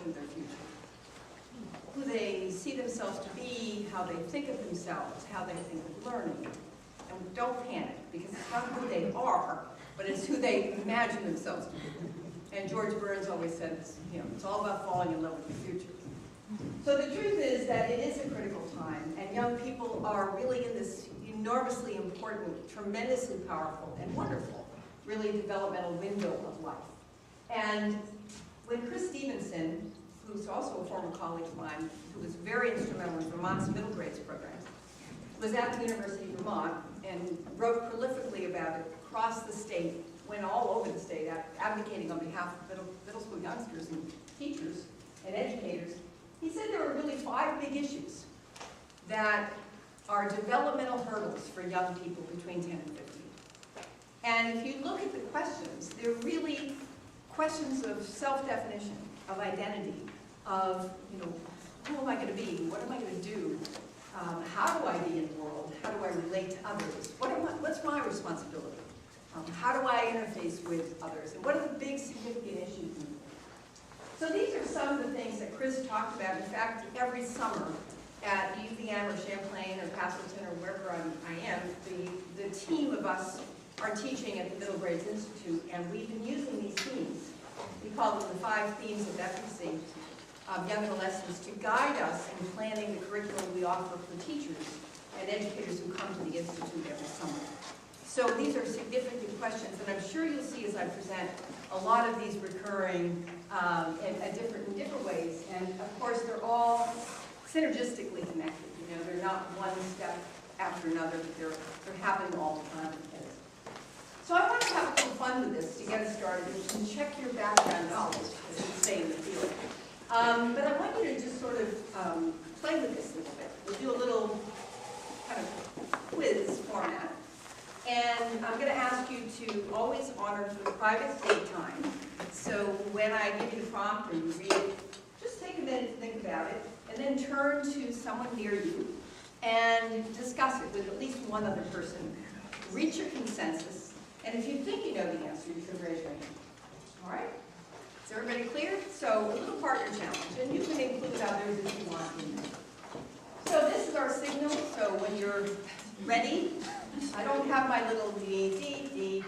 portion of their future. Who they see themselves to be, how they think of themselves, how they think of learning. And don't panic, because it's not who they are, but it's who they imagine themselves to be. And George Burns always said, it's all about falling in love with the future. So the truth is that it is a critical time, and young people are really in this enormously important, tremendously powerful, and wonderful, really developmental window of life. And when Chris Stevenson, who's also a former colleague of mine, who was very instrumental in Vermont's middle grades program, was at the University of Vermont and wrote prolifically about it across the state, went all over the state, advocating on behalf of middle school youngsters and teachers and educators. He said there are really 5 big issues that are developmental hurdles for young people between 10 and 15. And if you look at the questions, they're really questions of self-definition, of identity, of, who am I going to be? What am I going to do? How do I be in the world? How do I relate to others? What's my responsibility? How do I interface with others? And what are the big significant issues? So these are some of the things that Chris talked about. In fact, every summer at UVM or Champlain or Castleton or wherever I am, the team of us are teaching at the Middle Grades Institute, and we've been using these themes. We call them the 5 themes of efficacy of young adolescents to guide us in planning the curriculum we offer for teachers and educators who come to the Institute every summer. So these are significant questions, and I'm sure you'll see as I present a lot of these recurring in different ways. And of course, they're all synergistically connected. They're not one step after another, but they're happening all the time with kids. So I want to have a little fun with this to get us started and check your background knowledge, as we say in the field. But I want you to just sort of play with this a little bit. We'll do a little kind of quiz format. And I'm going to ask you to always honor the private state time. So when I give you the prompt and you read it, just take a minute to think about it, and then turn to someone near you and discuss it with at least one other person. Reach your consensus, and if you think you know the answer, you can raise your hand. All right? Is everybody clear? So a little partner challenge, and you can include others if you want. So this is our signal, so when you're ready, I don't have my little D,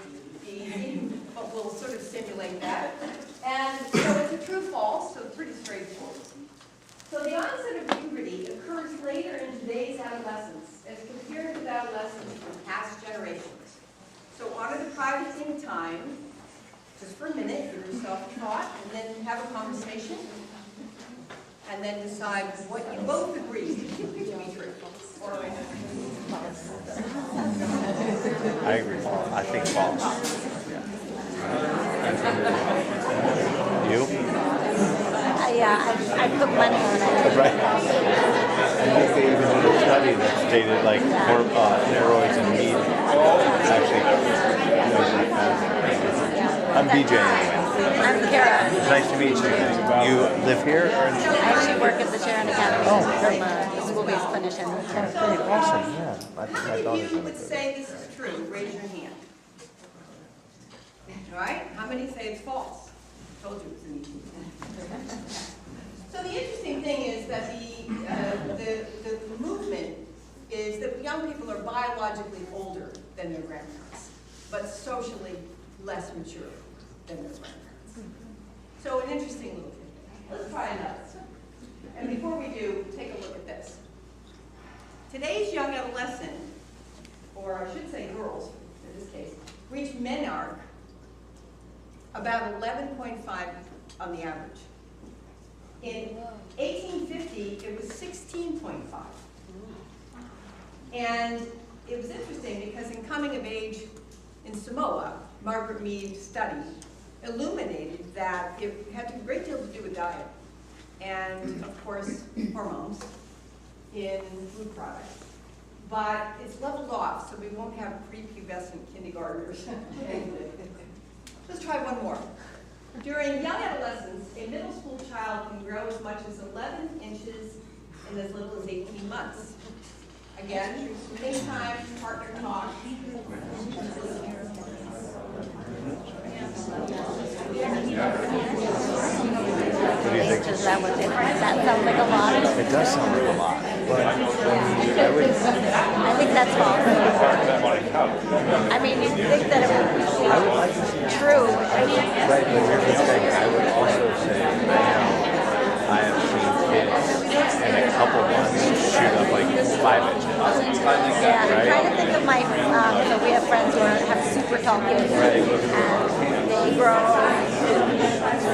but we'll sort of simulate that. And so it's a true-false, so pretty straightforward. So the onset of puberty occurs later in today's adolescence as compared with adolescents from past generations. So honor the privacy time, just for a minute, give yourself a thought, and then have a conversation, and then decide what you both agree to be true. I agree. I think false. You? I put money on it. Right. I think they even did a study that stated like steroids and meat actually. I'm BJ anyway. I'm Kara. Nice to meet you. You live here? Or? I actually work at the Sharon Academy Middle School, a school-based clinician. Oh, great. Awesome. Yeah. How many of you would say this is true? Raise your hand. All right. How many say it's false? I told you it was an easy one. So the interesting thing is that the movement is that young people are biologically older than their grandparents, but socially less mature than their grandparents. So an interesting little thing. Let's try another. And before we do, take a look at this. Today's young adolescent, or I should say girls in this case, reach menarche about 11.5 on the average. In 1850, it was 16.5. And it was interesting because in coming of age in Samoa, Margaret Mead's study illuminated that it had a great deal to do with diet and, of course, hormones in food products. But it's leveled off, so we won't have prepubescent kindergartners. Let's try one more. During young adolescence, a middle school child can grow as much as 11 inches in as little as 18 months. Again, think time, partner talk. What do you think? Does that sound like a lot? It does sound like a lot, but I think that's false. I mean, you'd think that it would be true. right, but here's the thing. I would also say I have seen kids in a couple months shoot up like 5 inches. Yeah, I'm trying to think of my, so we have friends who have super tall kids, and they grow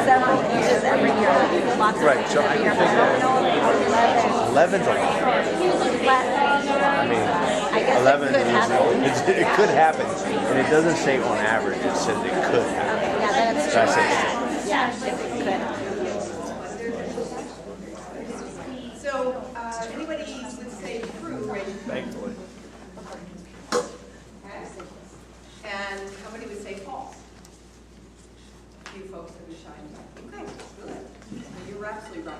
several inches every year, lots of inches so every year. But I don't know if 11's a lot. but I mean, I guess 11 it could happen. it could happen, and it doesn't say on average. It says it could happen. Okay, yeah, then it's So I true. say Yeah, it could. So, anybody would say true, right? thankfully. Okay. And how many would say false? A few folks have been shining. Okay, good. You're absolutely right.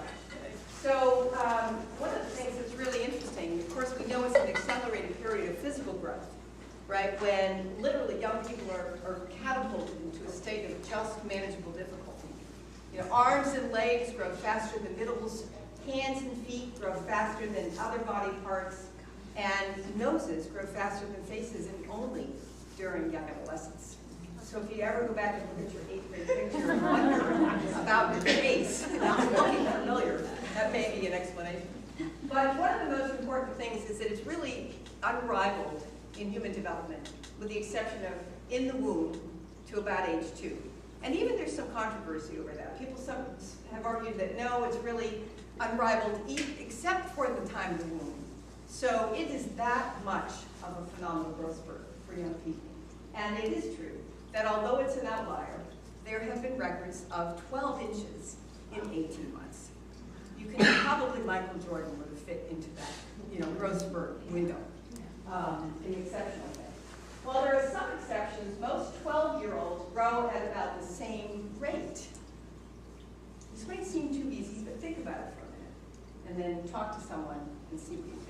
So, one of the things that's really interesting, of course, we know it's an accelerated period of physical growth, right? When literally young people are catapulted into a state of just manageable difficulty. You know, arms and legs grow faster than middles, hands and feet grow faster than other body parts, and noses grow faster than faces, and only during young adolescence. So if you ever go back and look at your 8th grade picture and wonder about your face not looking familiar, that may be an explanation. But one of the most important things is that it's really unrivaled in human development, with the exception of in the womb to about age 2. And even there's some controversy over that. Some have argued that no, it's really unrivaled except for the time of the womb. So it is that much of a phenomenal growth spurt for young people. And it is true that although it's an outlier, there have been records of 12 inches in 18 months. You can probably Michael Jordan would have fit into that, growth spurt window, in exceptional way. Well, there are some exceptions. Most 12-year-olds grow at about the same rate. This might seem too easy, but think about it for a minute, and then talk to someone and see what you think.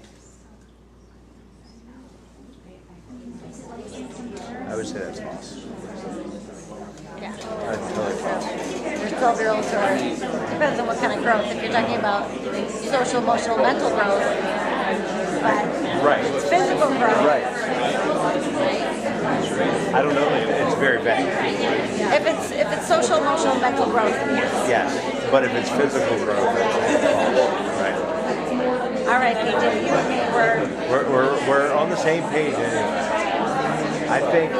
I would say that's false. Yeah. That's totally false. There's 12-year-olds who are, depends on what kind of growth. If you're talking about social, emotional, mental growth, but Right. physical growth. Right. I don't know. It's very vague. If it's social, emotional, mental growth, yes. Yes, but if it's physical growth, that's right. All right, PJ, you and me We're on the same page anyway. I think.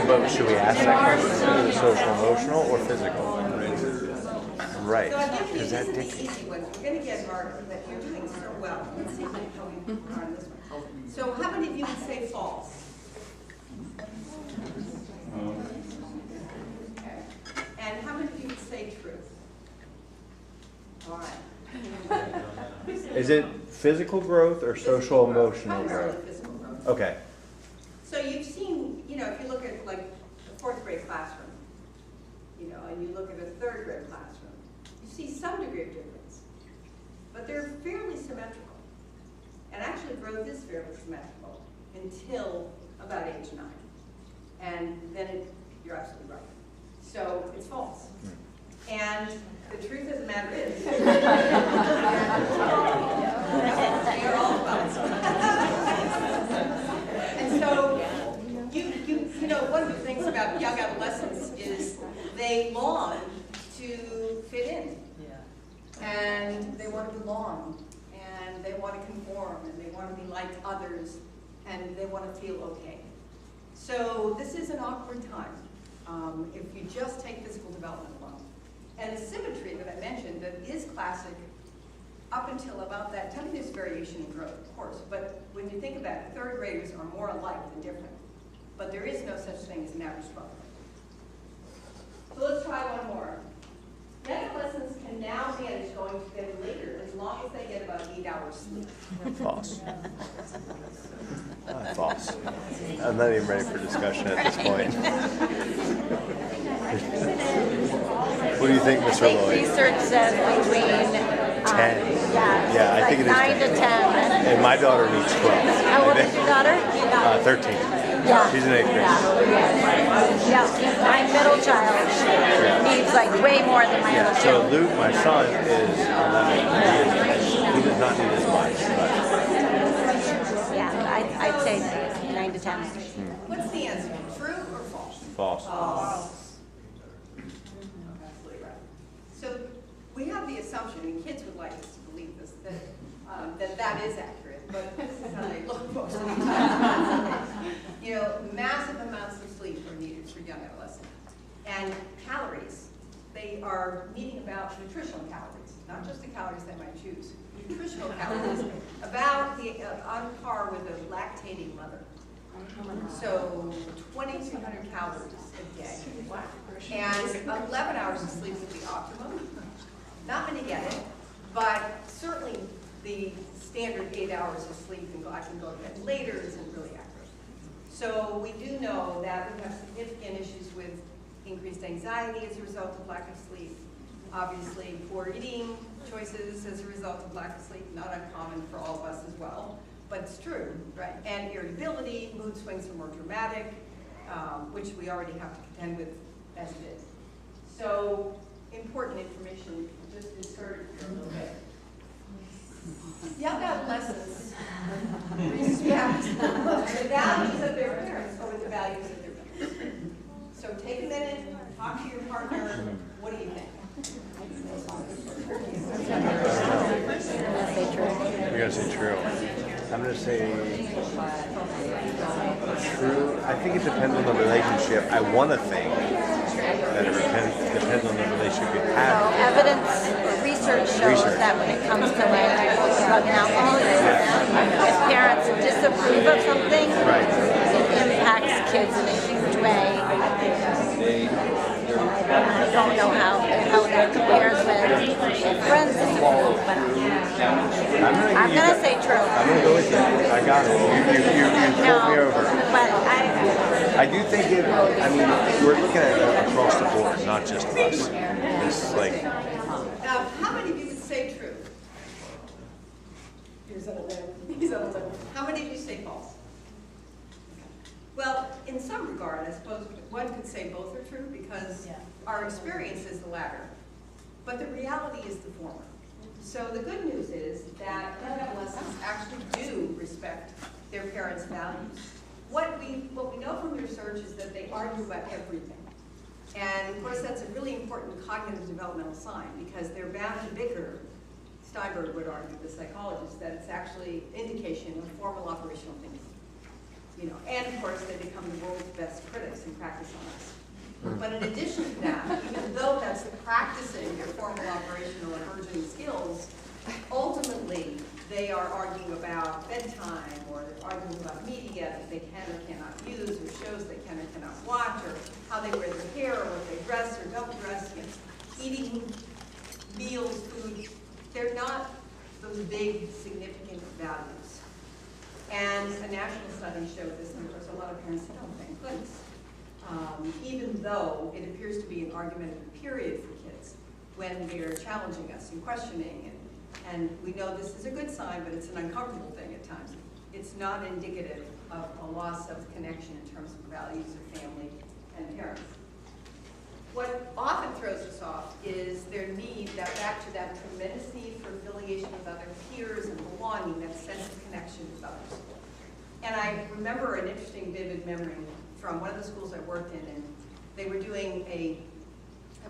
But should we ask that question? Is it social, emotional, or physical? Right. So I think Because these that are the dictates. easy ones. We're going to get harder, but you're doing so well. Let's see how we are on this one. So how many of you would say false? Okay. And how many of you would say true? All right. Is it physical growth or social, emotional Primarily growth? physical growth. Okay. So you've seen, if you look at like a 4th grade classroom, and you look at a 3rd grade classroom, you see some degree of difference, but they're fairly symmetrical. And actually growth is fairly symmetrical until about age 9. And then you're absolutely right. So it's false. And the truth of the matter is, they're all false. And so, one of the things about young adolescents is they long to fit in. And they want to belong, and they want to conform, and they want to be like others, and they want to feel okay. So this is an awkward time if you just take physical development alone. And the symmetry that I mentioned that is classic up until about that time, there's variation in growth, of course, but when you think about it, 3rd graders are more alike than different. But there is no such thing as an average 12. So let's try one more. Young adolescents can now manage going to bed later as long as they get about 8 hours sleep. False. False. I'm not even ready for discussion at this point. What do you think, Mr. I think Lloyd? research says between 10. Yeah, I think it is 9 to 10. And my daughter needs 12. How old is your daughter? 13. Yeah. She's in 8th grade. Yeah, my middle child needs like way more than my Yeah, other so two. Luke, my son, is 11. He does not need as much. But Yeah, I'd say 9 to 10. What's the answer? True or false? false. False. Absolutely right. So we have the assumption, and kids would like us to believe this, that is accurate, but this is how they look most of the time. You know, massive amounts of sleep are needed for young adolescents. And calories, they are meeting about nutritional calories, not just the calories they might choose. Nutritional calories, about on par with a lactating mother. So 2,200 calories a day. And 11 hours of sleep would be optimum. Not many get it, but certainly the standard 8 hours of sleep and I can go to bed later isn't really accurate. So we do know that we have significant issues with increased anxiety as a result of lack of sleep. Obviously, poor eating choices as a result of lack of sleep, not uncommon for all of us as well, but it's true, right? And irritability, mood swings are more dramatic, which we already have to contend with as it is. So, important information, just inserted here a little bit. Young adolescents respect the values of their parents over the values of their parents. So take a minute, talk to your partner, what do you think? You're going to say true. I'm going to say true. I think it depends on the relationship. I want to think that it depends on the relationship you So have. evidence or research shows that when it comes to like drug and alcohol use, if parents disapprove of something, it impacts kids in a huge way. I don't know how that compares with friends disapprove, but I'm gonna say true. I'm going to go with you. I got it. You pulled me over. But I do think it, I mean, we're looking at it across the board, not just us. It's like, How many of you would say true? Here's an 11. He's an 11. How many of you say false? Well, in some regard, I suppose one could say both are true because our experience is the latter. But the reality is the former. So the good news is that young adolescents actually do respect their parents' values. What we know from the research is that they argue about everything. And of course that's a really important cognitive developmental sign because they're bound to bicker. Steinberg would argue, the psychologist, that it's actually indication of formal operational thinking. You know, and of course they become the world's best critics and practice on us. But in addition to that, even though that's practicing their formal operational emerging skills, ultimately they are arguing about bedtime or they're arguing about media that they can or cannot use or shows they can or cannot watch or how they wear their hair or what they dress or don't dress, you know, eating meals, food. They're not those big significant values. And a national study showed this, and of course a lot of parents said, oh, thank goodness. Even though it appears to be an argumentative period for kids when they're challenging us and questioning, and we know this is a good sign, but it's an uncomfortable thing at times. It's not indicative of a loss of connection in terms of values of family and parents. What often throws us off is their need, back to that tremendous need for affiliation with other peers and belonging, that sense of connection with others. And I remember an interesting, vivid memory from one of the schools I worked in, and they were doing a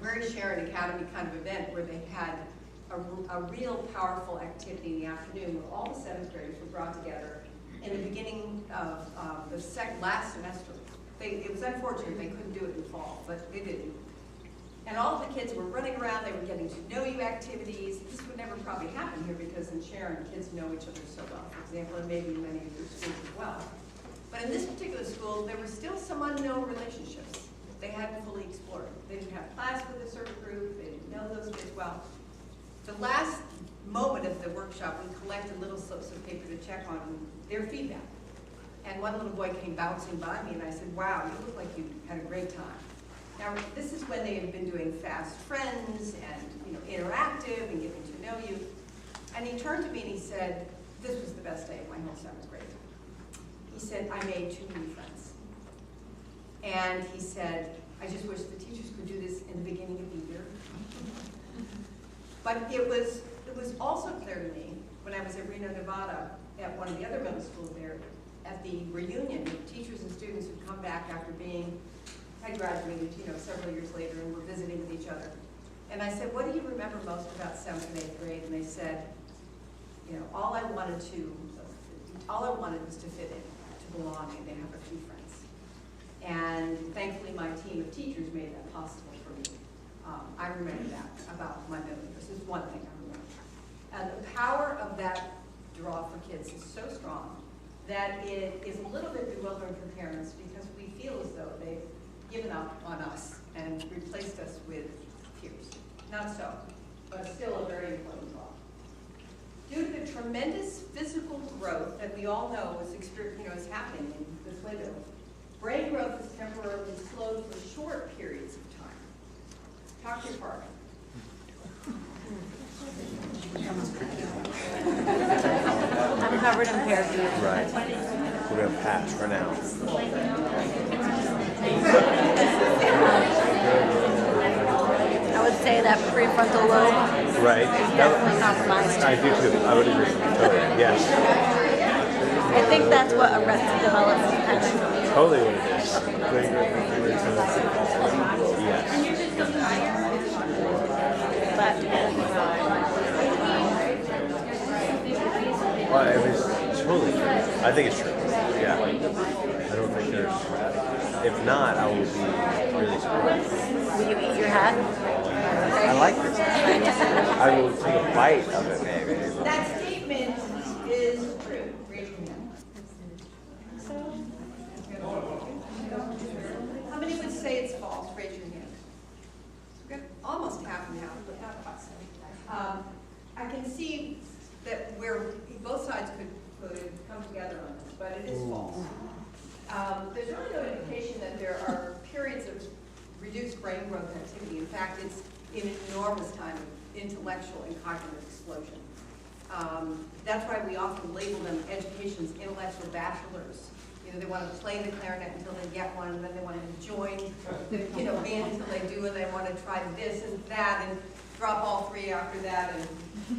very Sharon Academy kind of event where they had a real powerful activity in the afternoon where all the 7th graders were brought together in the beginning of the last semester. It was unfortunate they couldn't do it in the fall, but they did. And all of the kids were running around, they were getting to know you activities. This would never probably happen here because in Sharon, kids know each other so well, for example, and maybe in many of your schools as well. But in this particular school, there were still some unknown relationships they hadn't fully explored. They didn't have class with a certain group, they didn't know those kids well. The last moment of the workshop, we collected little slips of paper to check on their feedback. And one little boy came bouncing by me and I said, wow, you look like you had a great time. Now, this is when they had been doing fast friends and interactive and getting to know you. And he turned to me and he said, this was the best day of my whole 7th grade. He said, I made 2 new friends. And he said, I just wish the teachers could do this in the beginning of the year. But it was also clear to me when I was at Reno, Nevada, at one of the other middle schools there, at the reunion, teachers and students would come back after had graduated, several years later, and were visiting with each other. And I said, what do you remember most about 7th and 8th grade? And they said, all I wanted was to fit in, to belong, and to have a few friends. And thankfully, my team of teachers made that possible for me. I remember that about my middle years. This is one thing I remember. And the power of that draw for kids is so strong that it is a little bit bewildering for parents because we feel as though they've given up on us and replaced us with peers. Not so, but still a very important draw. Due to the tremendous physical growth that we all know is happening in this window, brain growth is temporarily slowed for short periods of time. Talk to your partner. I'm covered in pear juice. Right. We're going to pass for now. I would say that prefrontal lobe Right. is definitely compromised. I do too. I would agree. Totally. Yes. I think that's what arrested development kind of. Totally what it is. Yes. Well, it was totally true. I think it's true. Yeah. I don't think there's. If not, I will be really surprised. Will you eat your hat? I like this. I will take a bite of it, maybe. That statement is true. Raise your hand. How many would say it's false? Raise your hand. We've got almost half and half. I can see that where both sides could come together on this, but it is false. There's really no indication that there are periods of reduced brain growth activity. In fact, it's an enormous time of intellectual and cognitive explosion. That's why we often label them education's intellectual bachelors. They want to play the clarinet until they get one, and then they want to join the band until they do, and they want to try this and that, and drop all three after that. And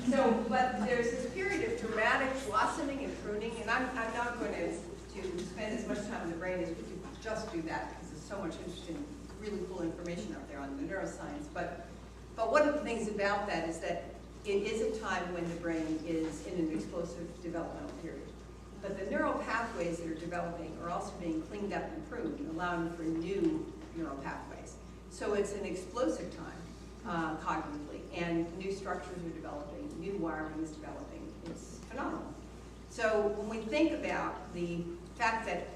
so, but there's this period of dramatic blossoming and pruning, and I'm not going to spend as much time in the brain as we could just do that because there's so much interesting, really cool information out there on the neuroscience. But one of the things about that is that it is a time when the brain is in an explosive developmental period. But the neural pathways that are developing are also being cleaned up and pruned, allowing for new neural pathways. So it's an explosive time cognitively, and new structures are developing, new wiring is developing. It's phenomenal. So when we think about the fact that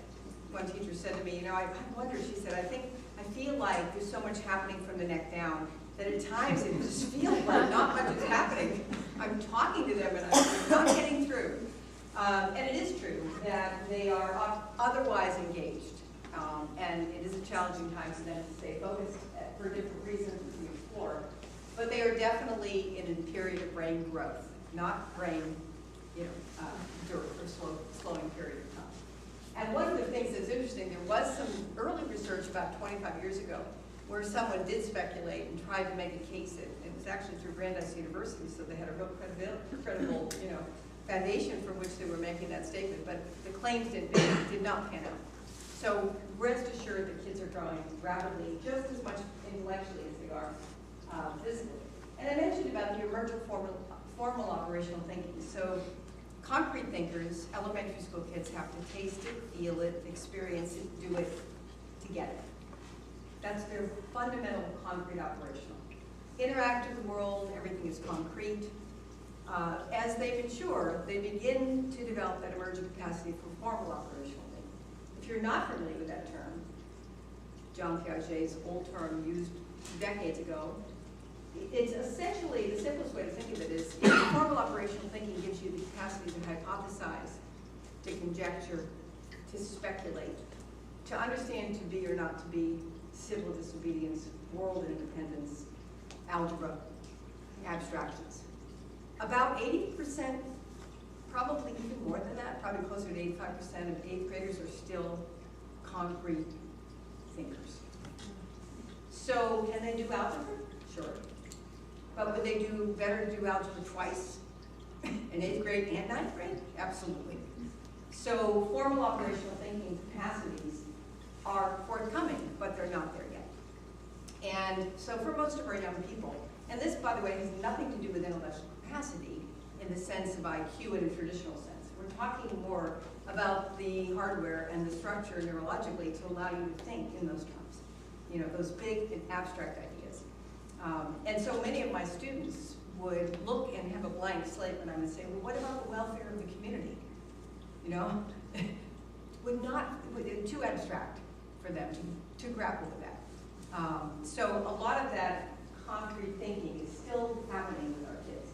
one teacher said to me, I wonder, she said, I feel like there's so much happening from the neck down that at times it just feels like not much is happening. I'm talking to them and I'm not getting through. And it is true that they are otherwise engaged. And it is a challenging time for them to stay focused for different reasons as we explore. But they are definitely in a period of brain growth, not brain dirt or slowing period of time. And one of the things that's interesting, there was some early research about 25 years ago where someone did speculate and tried to make a case. It was actually through Brandeis University, so they had a real credible foundation from which they were making that statement, but the claims did not pan out. So rest assured that kids are growing rapidly, just as much intellectually as they are physically. And I mentioned about the emergent formal operational thinking. So concrete thinkers, elementary school kids have to taste it, feel it, experience it, do it to get it. That's their fundamental concrete operational. Interact with the world, everything is concrete. As they mature, they begin to develop that emergent capacity for formal operational thinking. If you're not familiar with that term, John Piaget's old term used decades ago, it's essentially, the simplest way to think of it is, formal operational thinking gives you the capacity to hypothesize, to conjecture, to speculate, to understand to be or not to be, civil disobedience, world independence, algebra, abstractions. About 80%, probably even more than that, probably closer to 85% of 8th graders are still concrete thinkers. So can they do algebra? Sure. But would they do better to do algebra twice? In 8th grade and 9th grade? Absolutely. So formal operational thinking capacities are forthcoming, but they're not there yet. And so for most of our young people, and this, by the way, has nothing to do with intellectual capacity in the sense of IQ in a traditional sense. We're talking more about the hardware and the structure neurologically to allow you to think in those terms. You know, those big and abstract ideas. And so many of my students would look and have a blank slate when I would say, well, what about the welfare of the community? You know, too abstract for them to grapple with that. So a lot of that concrete thinking is still happening with our kids.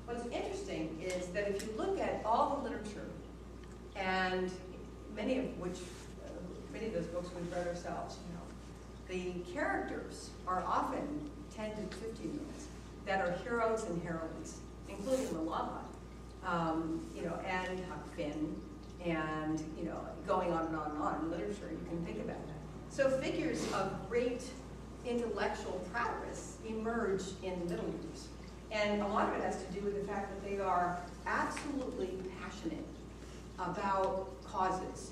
What's interesting is that if you look at all the literature, and many of those books we've read ourselves, you know, the characters are often 10 to 15 minutes that are heroes and heroines, including Malala, you know, and Huck Finn, and you know, going on and on and on in literature. You can think about that. So figures of great intellectual prowess emerge in the middle years, and a lot of it has to do with the fact that they are absolutely passionate about causes.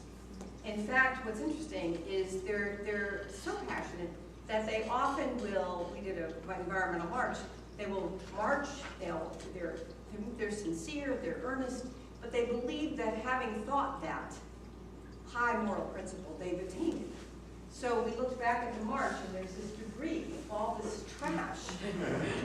In fact, what's interesting is they're so passionate that they often will, we did an environmental march, they will march, they're sincere, they're earnest, but they believe that having thought that high moral principle, they've attained it. So we looked back at the march and there's this debris, all this trash.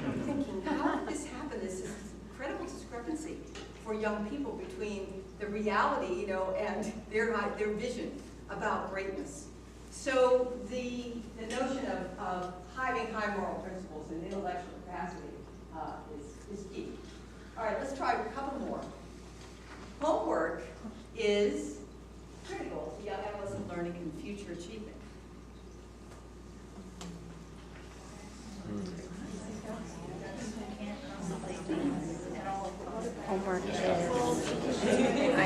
I'm thinking, how did this happen? This is incredible discrepancy for young people between the reality, you know, and their vision about greatness. So the notion of having high moral principles and intellectual capacity is key. All right, let's try a couple more. Homework is critical to young adolescent learning and future achievement. Homework is, I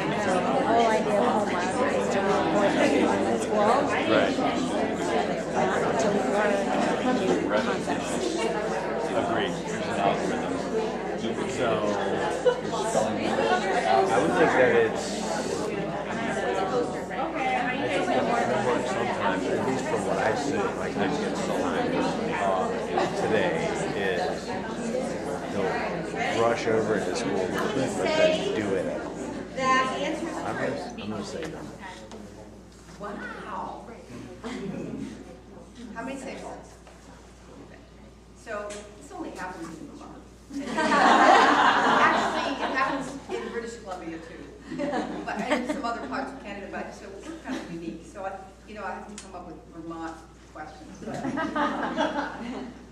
know, the whole idea of homework is to report everyone in school. Right. Not to learn new concepts. Agreed. There's an algorithm. So I would think that it's. I think that homework sometimes, at least from what I see, like I get today, is they'll rush over into school a little bit, but then do it. I'm gonna say no. Wow. How many say false? So this only happens in Vermont. Actually, it happens in British Columbia too, but and some other parts of Canada. But so we're kind of unique. So I have to come up with Vermont questions.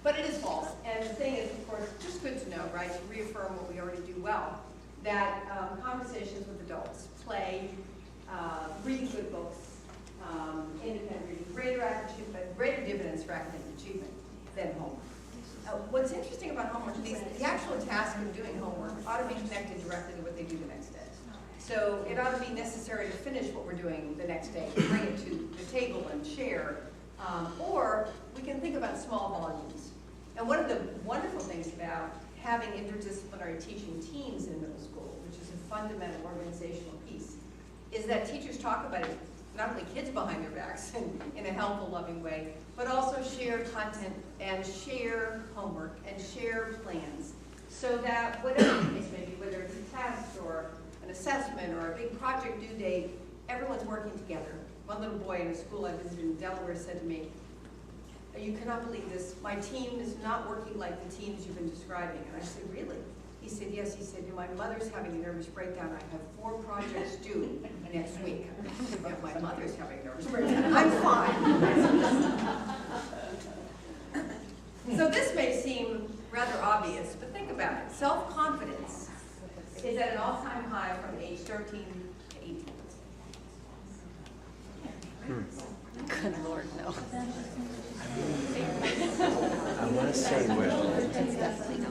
But it is false. And the thing is, of course, just good to know, right? To reaffirm what we already do well. That conversations with adults, play, reading good books, independent reading, greater dividends for academic achievement than homework. What's interesting about homework, the actual task of doing homework ought to be connected directly to what they do the next day. So it ought to be necessary to finish what we're doing the next day, to bring it to the table and share. Or we can think about small volumes. And one of the wonderful things about having interdisciplinary teaching teams in middle school, which is a fundamental organizational piece, is that teachers talk about it, not only kids behind their backs in a helpful, loving way, but also share content and share homework and share plans, so that whatever the case may be, whether it's a test or an assessment or a big project due date, everyone's working together. One little boy in a school I visited in Delaware said to me, "You cannot believe this, my team is not working like the teams you've been describing." And I said, "Really?" He said, "Yes." He said, "My mother's having a nervous breakdown. I have 4 projects due next week." But my mother's having a nervous breakdown. I'm fine. So this may seem rather obvious, but think about it. Self-confidence is at an all-time high from age 13 to 18. Good Lord, no. I want to say well. It's definitely no.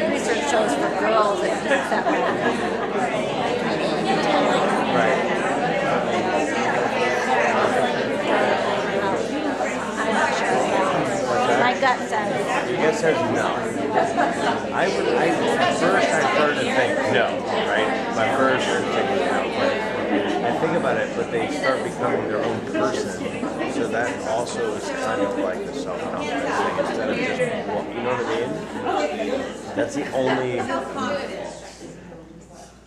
Research shows for girls it peaks at 10 says no. At first I started to think no, right? My first thing was no, but I think about it, but they start becoming their own person. So that also is kind of like a self-confidence thing instead of just, well, you know what I mean? That's the only. Self-confidence.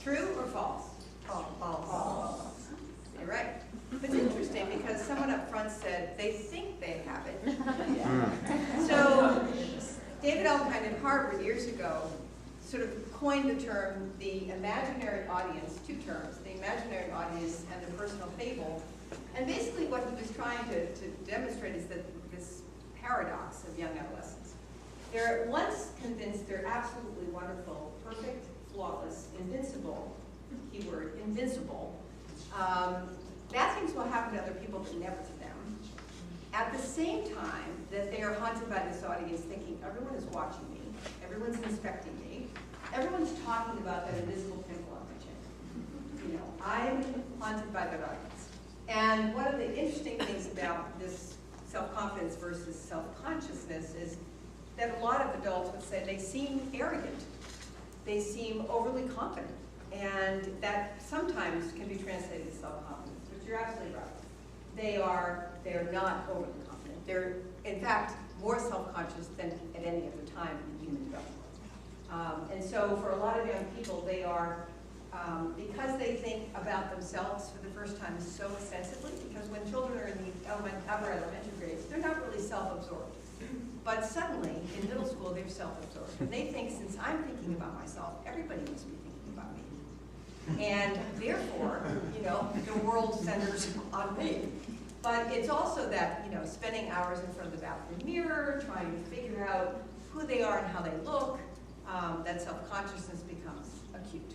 True or false? False. You're right. It's interesting because someone up front said they think they have it. So David Elkind at Harvard years ago sort of coined the term the imaginary audience, two terms, the imaginary audience and the personal fable. And basically what he was trying to demonstrate is that this paradox of young adolescents. They're once convinced they're absolutely wonderful, perfect, flawless, invincible, keyword, invincible. Bad things will happen to other people, but never to them. At the same time that they are haunted by this audience thinking, everyone is watching me, everyone's inspecting me, everyone's talking about that invisible pimple on my chin. You know, I'm haunted by that audience. And one of the interesting things about this self-confidence versus self-consciousness is that a lot of adults would say they seem arrogant. They seem overly confident. And that sometimes can be translated as self-confidence, but you're absolutely right. They are not overly confident. They're, in fact, more self-conscious than at any other time in human development. And so for a lot of young people, they are, because they think about themselves for the first time so extensively, because when children are in the upper elementary grades, they're not really self-absorbed. But suddenly, in middle school, they're self-absorbed. And they think, since I'm thinking about myself, everybody must be thinking about me. And therefore, you know, the world centers on me. But it's also that, you know, spending hours in front of the bathroom mirror, trying to figure out who they are and how they look, that self-consciousness becomes acute.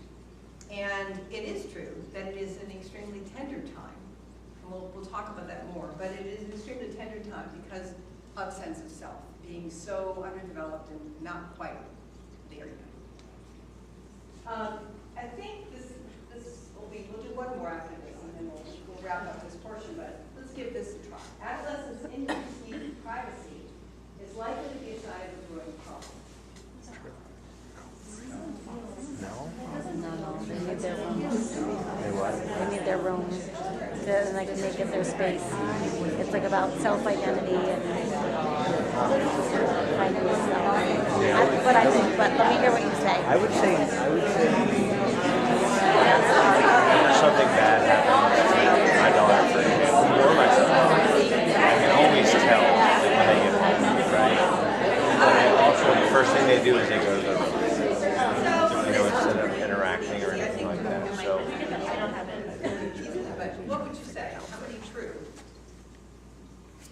And it is true that it is an extremely tender time. And we'll talk about that more, but it is an extremely tender time because of sense of self, being so underdeveloped and not quite there yet. I think this will be, we'll do one more after this and then we'll wrap up this portion, but let's give this a try. Adolescents' intimacy and privacy is likely to be a sign of a growing problem. No? No, they need their rooms. They what? They need their rooms. Then they can make it their space. It's like about self-identity and finding yourself. That's what I think, but let me hear what you say. I would say when something bad happens, my daughter, for example, or myself, I can always tell when they get home, right? But I also, the first thing they do is they go to their room, you know, instead of interacting or anything like that. So, But what would you say? How many true?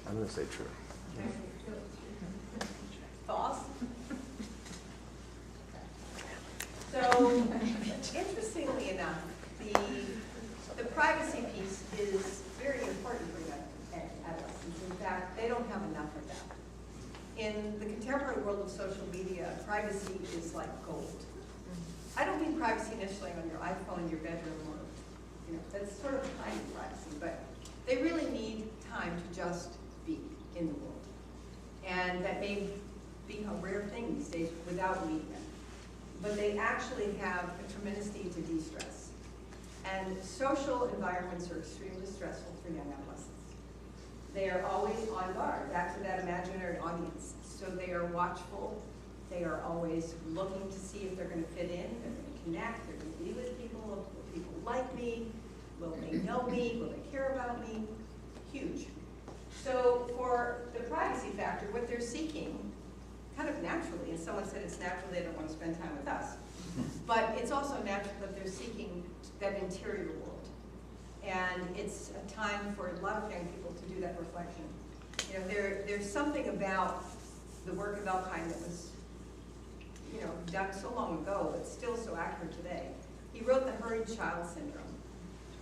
I'm going to say true. False? So, interestingly enough, the privacy piece is very important for young adolescents. In fact, they don't have enough of that. In the contemporary world of social media, privacy is like gold. I don't mean privacy necessarily on your iPhone in your bedroom or, you know, that's sort of kind of privacy, but they really need time to just be in the world. And that may be a rare thing these days without media. But they actually have a tremendous need to de-stress. And social environments are extremely stressful for young adolescents. They are always on guard, back to that imaginary audience. So they are watchful. They are always looking to see if they're going to fit in, they're going to connect, they're going to be with people, will people like me, will they know me, will they care about me? Huge. So for the privacy factor, what they're seeking, kind of naturally, and someone said it's natural they don't want to spend time with us, but it's also natural that they're seeking that interior world. And it's a time for a lot of young people to do that reflection. You know, there's something about the work of Elkind that was, you know, done so long ago, but still so accurate today. He wrote The Hurried Child Syndrome.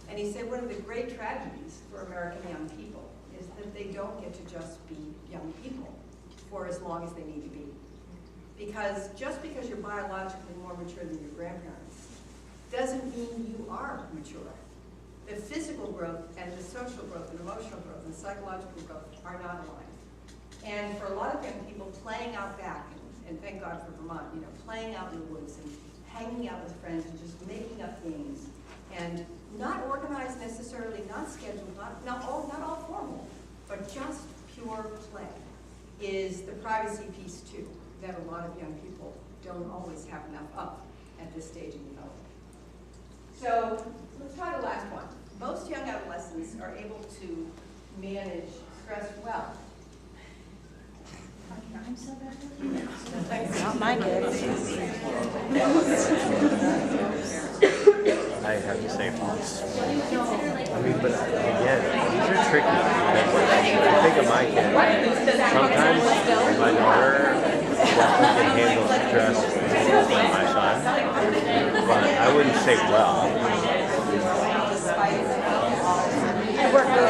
And he said one of the great tragedies for American young people is that they don't get to just be young people for as long as they need to be. Because just because you're biologically more mature than your grandparents doesn't mean you are mature. The physical growth and the social growth and emotional growth and psychological growth are not aligned. And for a lot of young people, playing out back and and thank God for Vermont, you know, playing out in the woods and hanging out with friends and just making up games. And not organized necessarily, not scheduled, not all formal, but just pure play is the privacy piece too, that a lot of young people don't always have enough of at this stage in development. So let's try the last one. Most young adolescents are able to manage stress well. Not my kids. I have to say false. I mean, but again, these are tricky. If you think of my kid, sometimes my daughter definitely can handle stress more than my son, but I wouldn't say well. I work with the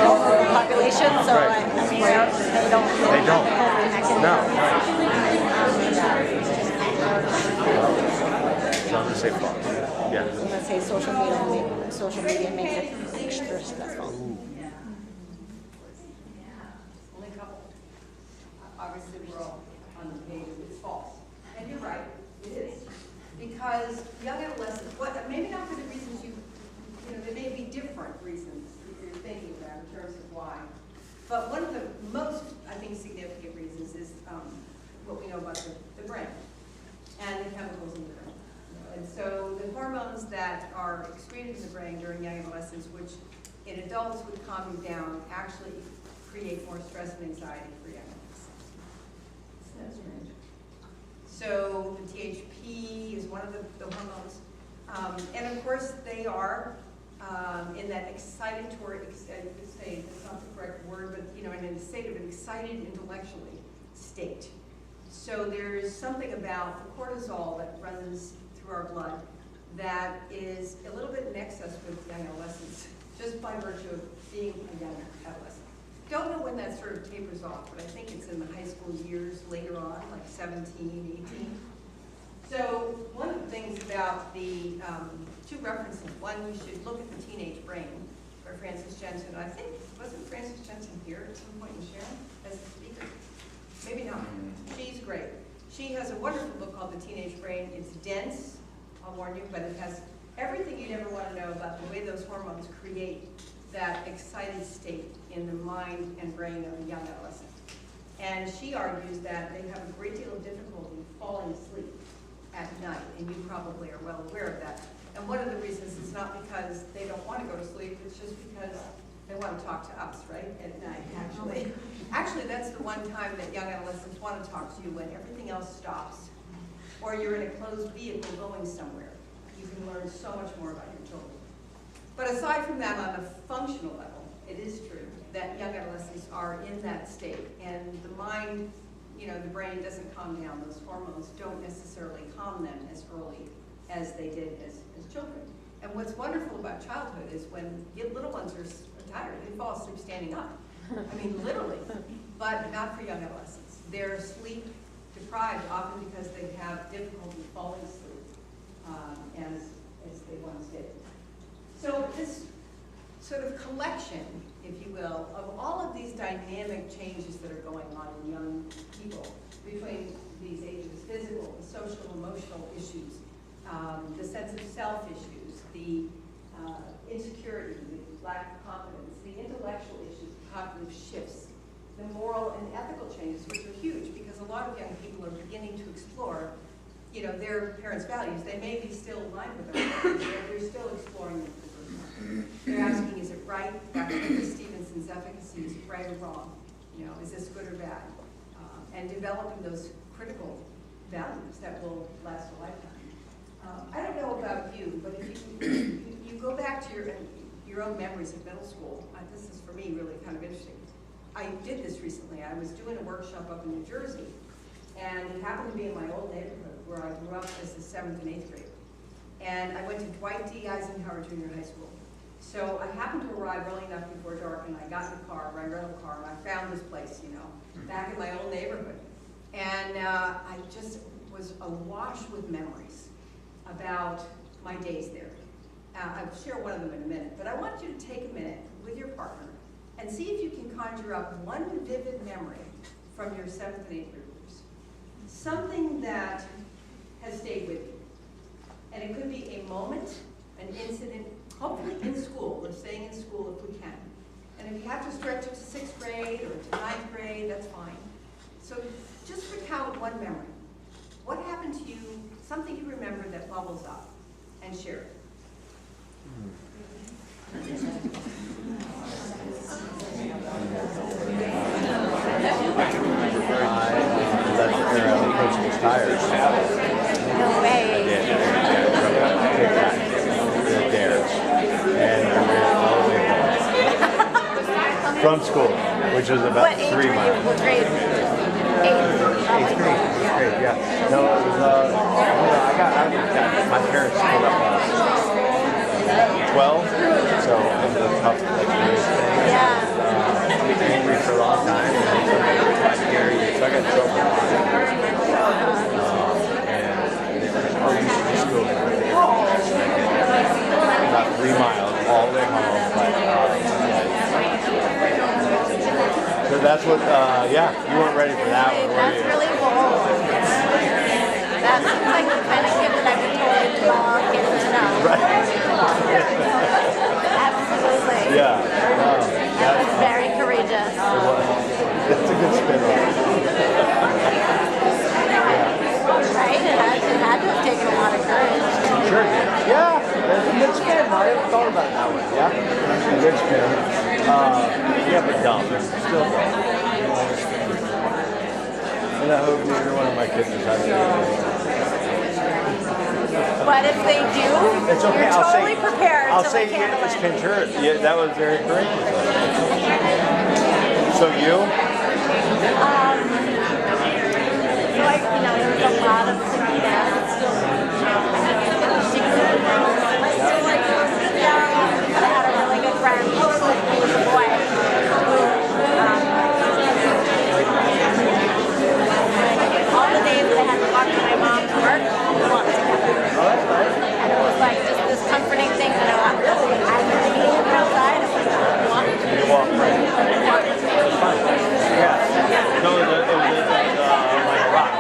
population, so Right. I'm aware they don't. They don't. No. So I'm gonna say false. Yeah. I'm gonna say social media makes it extra stressful. Only a couple. Obviously, we're all on the page of it's false. And you're right, it is. Because young adolescents, maybe not for the reasons you know, there may be different reasons that you're thinking about in terms of why. But one of the most, I think, significant reasons is what we know about the brain and the chemicals in the brain. And so the hormones that are excreted in the brain during young adolescence, which in adults would calm you down, actually create more stress and anxiety for young adolescents. Isn't that strange? So the THP is one of the hormones. And of course, they are in that excitatory, you could say, that's not the correct word, but you know, in a state of an excited intellectually state. So there's something about the cortisol that runs through our blood that is a little bit in excess with young adolescents, just by virtue of being a young adolescent. Don't know when that sort of tapers off, but I think it's in the high school years later on, like 17, 18. So one of the things about the two references, one, you should look at the teenage brain by Frances Jensen. I think, wasn't Frances Jensen here at some point in Sharon as a speaker? Maybe not. She's great. She has a wonderful book called The Teenage Brain. It's dense, I'll warn you, but it has everything you'd ever want to know about the way those hormones create that excited state in the mind and brain of a young adolescent. And she argues that they have a great deal of difficulty falling asleep at night, and you probably are well aware of that. And one of the reasons is not because they don't want to go to sleep, it's just because they want to talk to us, right, at night, actually. Actually, that's the one time that young adolescents want to talk to you, when everything else stops, or you're in a closed vehicle going somewhere. You can learn so much more about your children. But aside from that, on a functional level, it is true that young adolescents are in that state, and the mind, you know, the brain doesn't calm down. Those hormones don't necessarily calm them as early as they did as children. And what's wonderful about childhood is when little ones are tired, they fall asleep standing up. I mean, literally, but not for young adolescents. They're sleep deprived often because they have difficulty falling asleep as they once did. So this sort of collection, if you will, of all of these dynamic changes that are going on in young people between these ages, physical, the social, emotional issues, the sense of self issues, the insecurity, the lack of confidence, the intellectual issues, the cognitive shifts, the moral and ethical changes, which are huge because a lot of young people are beginning to explore, you know, their parents' values. They may be still aligned with their values, but they're still exploring them for the first time. They're asking, is it right? Dr. Stevenson's efficacy, is it right or wrong? You know, is this good or bad? And developing those critical values that will last a lifetime. I don't know about you, but if you go back to your own memories of middle school, this is for me really kind of interesting. I did this recently. I was doing a workshop up in New Jersey, and it happened to be in my old neighborhood where I grew up as a 7th and 8th grade. And I went to Dwight D. Eisenhower Junior High School. So I happened to arrive early enough before dark, and I got in the car, my rental car, and I found this place, you know, back in my old neighborhood. And I just was awash with memories about my days there. I'll share one of them in a minute, but I want you to take a minute with your partner and see if you can conjure up one vivid memory from your 7th and 8th grade years. something that has stayed with you. And it could be a moment, an incident, hopefully in school. We're staying in school if we can. And if you have to stretch it to 6th grade or to 9th grade, that's fine. So just recount one memory. What happened to you, something you remember that bubbles up, and share it. That's the year I was coaching his tires. No way. I did. The dares. And I ran all the way home. From school, which was about What age 3 were you? miles. What grade? 8th grade, yeah. No, it was, my parents split up 12, so it was a tough, years thing. Yeah. I was angry for a long time, and so I got in trouble a lot. And they were like, oh, you should just go about 3 miles all the way home. So that's what, yeah, you weren't ready for that one, were That's you? really bold. That seems like the kind of kid that I would totally belong in, Right. Absolutely. Yeah. That was very courageous. It's a good spin on it. Right? It had to have taken a lot of courage. Sure did. Yeah, it's a good spin. I haven't thought about it that way. Yeah, it's a good spin. Yeah, but dumb. Still dumb. And I hope neither one of my kids has had to do it. But if they do, It's okay. you're totally prepared I'll to say like it handle was it. concurrent. Yeah, that was very courageous. So you? Like, there was a lot of I had a really good friend who was a boy who, all the days that I had to walk to my mom to work, we walked together. And it was like just this comforting thing that I really needed outside. I walked. You walk right. Yeah. No, it was like a rock.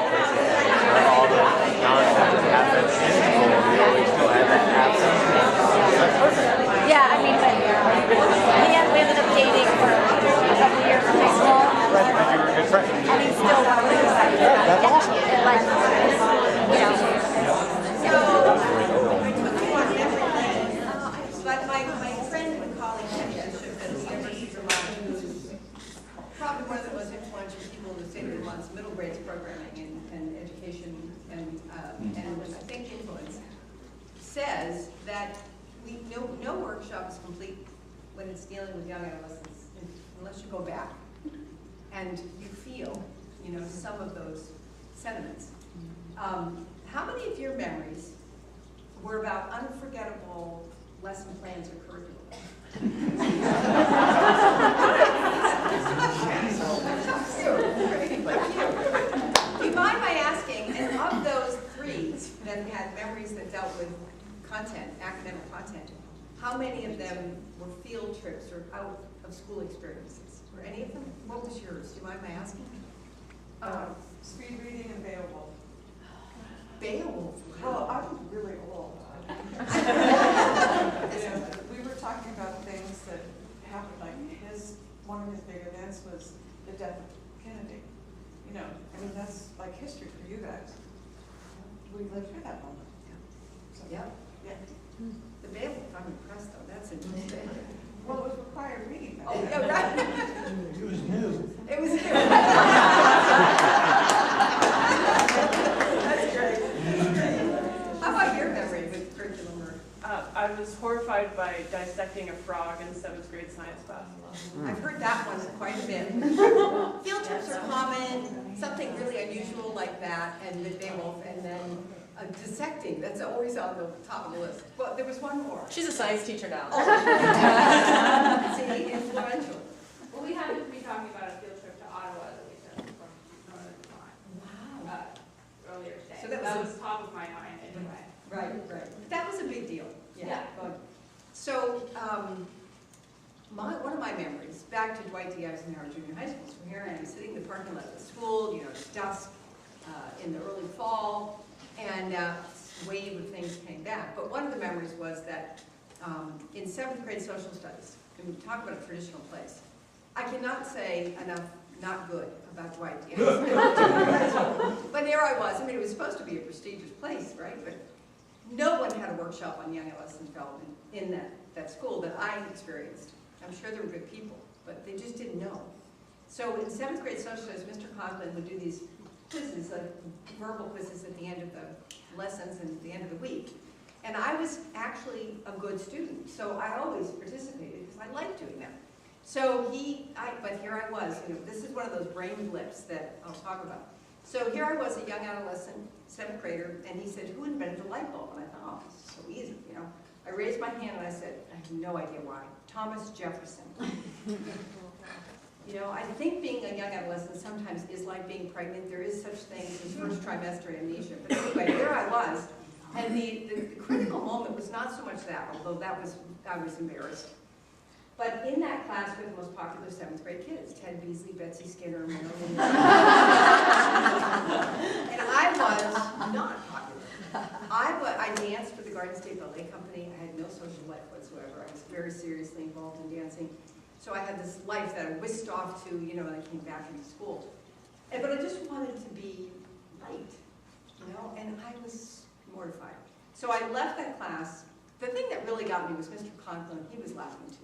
All the nonsense that happened in school, we always still had that absence. That's perfect. Yeah, I mean, but we ended up dating for a couple of years in high school. Right, because you were a good friend. And he's still one of those. Yeah, that's awesome. And like, But my friend and colleague, Bishop at the University of Vermont, who's probably one of the most influential people in the state of Vermont's middle grades programming and education and I think influence, says that no workshop is complete when it's dealing with young adolescents unless you go back and you feel, some of those sentiments. How many of your memories were about unforgettable lesson plans or curriculum? Do you mind my asking, and of those 3 that had memories that dealt with content, academic content, how many of them were field trips or out of school experiences? Were any of them? What was yours? Do you mind my asking? Speed reading and Beowulf. Beowulf. Well, I'm really old. We were talking about things that happened, like one of his big events was the death of Kennedy. That's like history for you guys. We lived through that moment. So, Yeah. yeah. The Beowulf, I'm impressed though. That's interesting. Well, it was required reading. Oh, no, right. It was new. It was new. That's great. How about your memory with curriculum or? I was horrified by dissecting a frog in 7th grade science class. I've heard that one quite a bit. Field trips are common, something really unusual like that, and the Beowulf, and then dissecting, that's always on the top of the list. But there was one more. She's a science teacher now. See, influential. Well, we happened to be talking about a field trip to Ottawa that we took from Northern Vermont Wow. earlier today. So So that that was was top of my mind anyway. Right. That was a big deal. Yeah. So, one of my memories, back to Dwight D. Eisenhower Junior High School, so here I am sitting in the parking lot of the school, it's dusk, in the early fall, and a wave of things came back. But one of the memories was that in 7th grade social studies, and we talk about a traditional place, I cannot say enough not good about Dwight. But there I was. I mean, it was supposed to be a prestigious place, right? But no one had a workshop on young adolescent development in that school that I experienced. I'm sure there were good people, but they just didn't know. So in 7th grade social studies, Mr. Conklin would do these quizzes, like verbal quizzes at the end of the lessons and at the end of the week. And I was actually a good student, so I always participated because I liked doing that. So but here I was, this is one of those brain blips that I'll talk about. So here I was, a young adolescent, 7th grader, and he said, who invented the light bulb? And I thought, oh, this is so easy, I raised my hand and I said, I have no idea why. Thomas Jefferson. I think being a young adolescent sometimes is like being pregnant. There is such thing as first trimester amnesia. But anyway, there I was. And the critical moment was not so much that, although I was embarrassed. But in that class were the most popular 7th grade kids, Ted Beasley, Betsy Skinner, and I was not popular. I danced for the Garden State Ballet Company. I had no social life whatsoever. I was very seriously involved in dancing. So I had this life that I whisked off to, when I came back into school. But I just wanted to be liked, and I was mortified. So I left that class. The thing that really got me was Mr. Conklin. He was laughing too.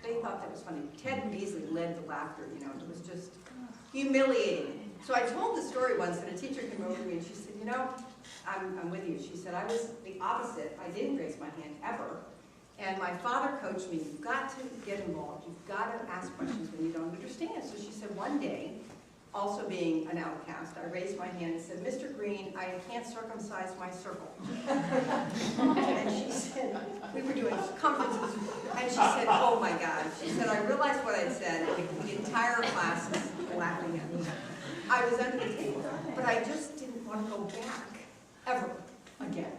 They thought that was funny. Ted Beasley led the laughter, it was just humiliating. So I told the story once, and a teacher came over to me and she said, I'm with you. She said, I was the opposite. I didn't raise my hand ever. And my father coached me, you've got to get involved. You've got to ask questions when you don't understand. So she said, one day, also being an outcast, I raised my hand and said, Mr. Green, I can't circumcise my circle. And she said, we were doing conferences, and she said, oh my God. She said, I realized what I'd said, and the entire class was laughing at me. I was under the table, but I just didn't want to go back, ever, again.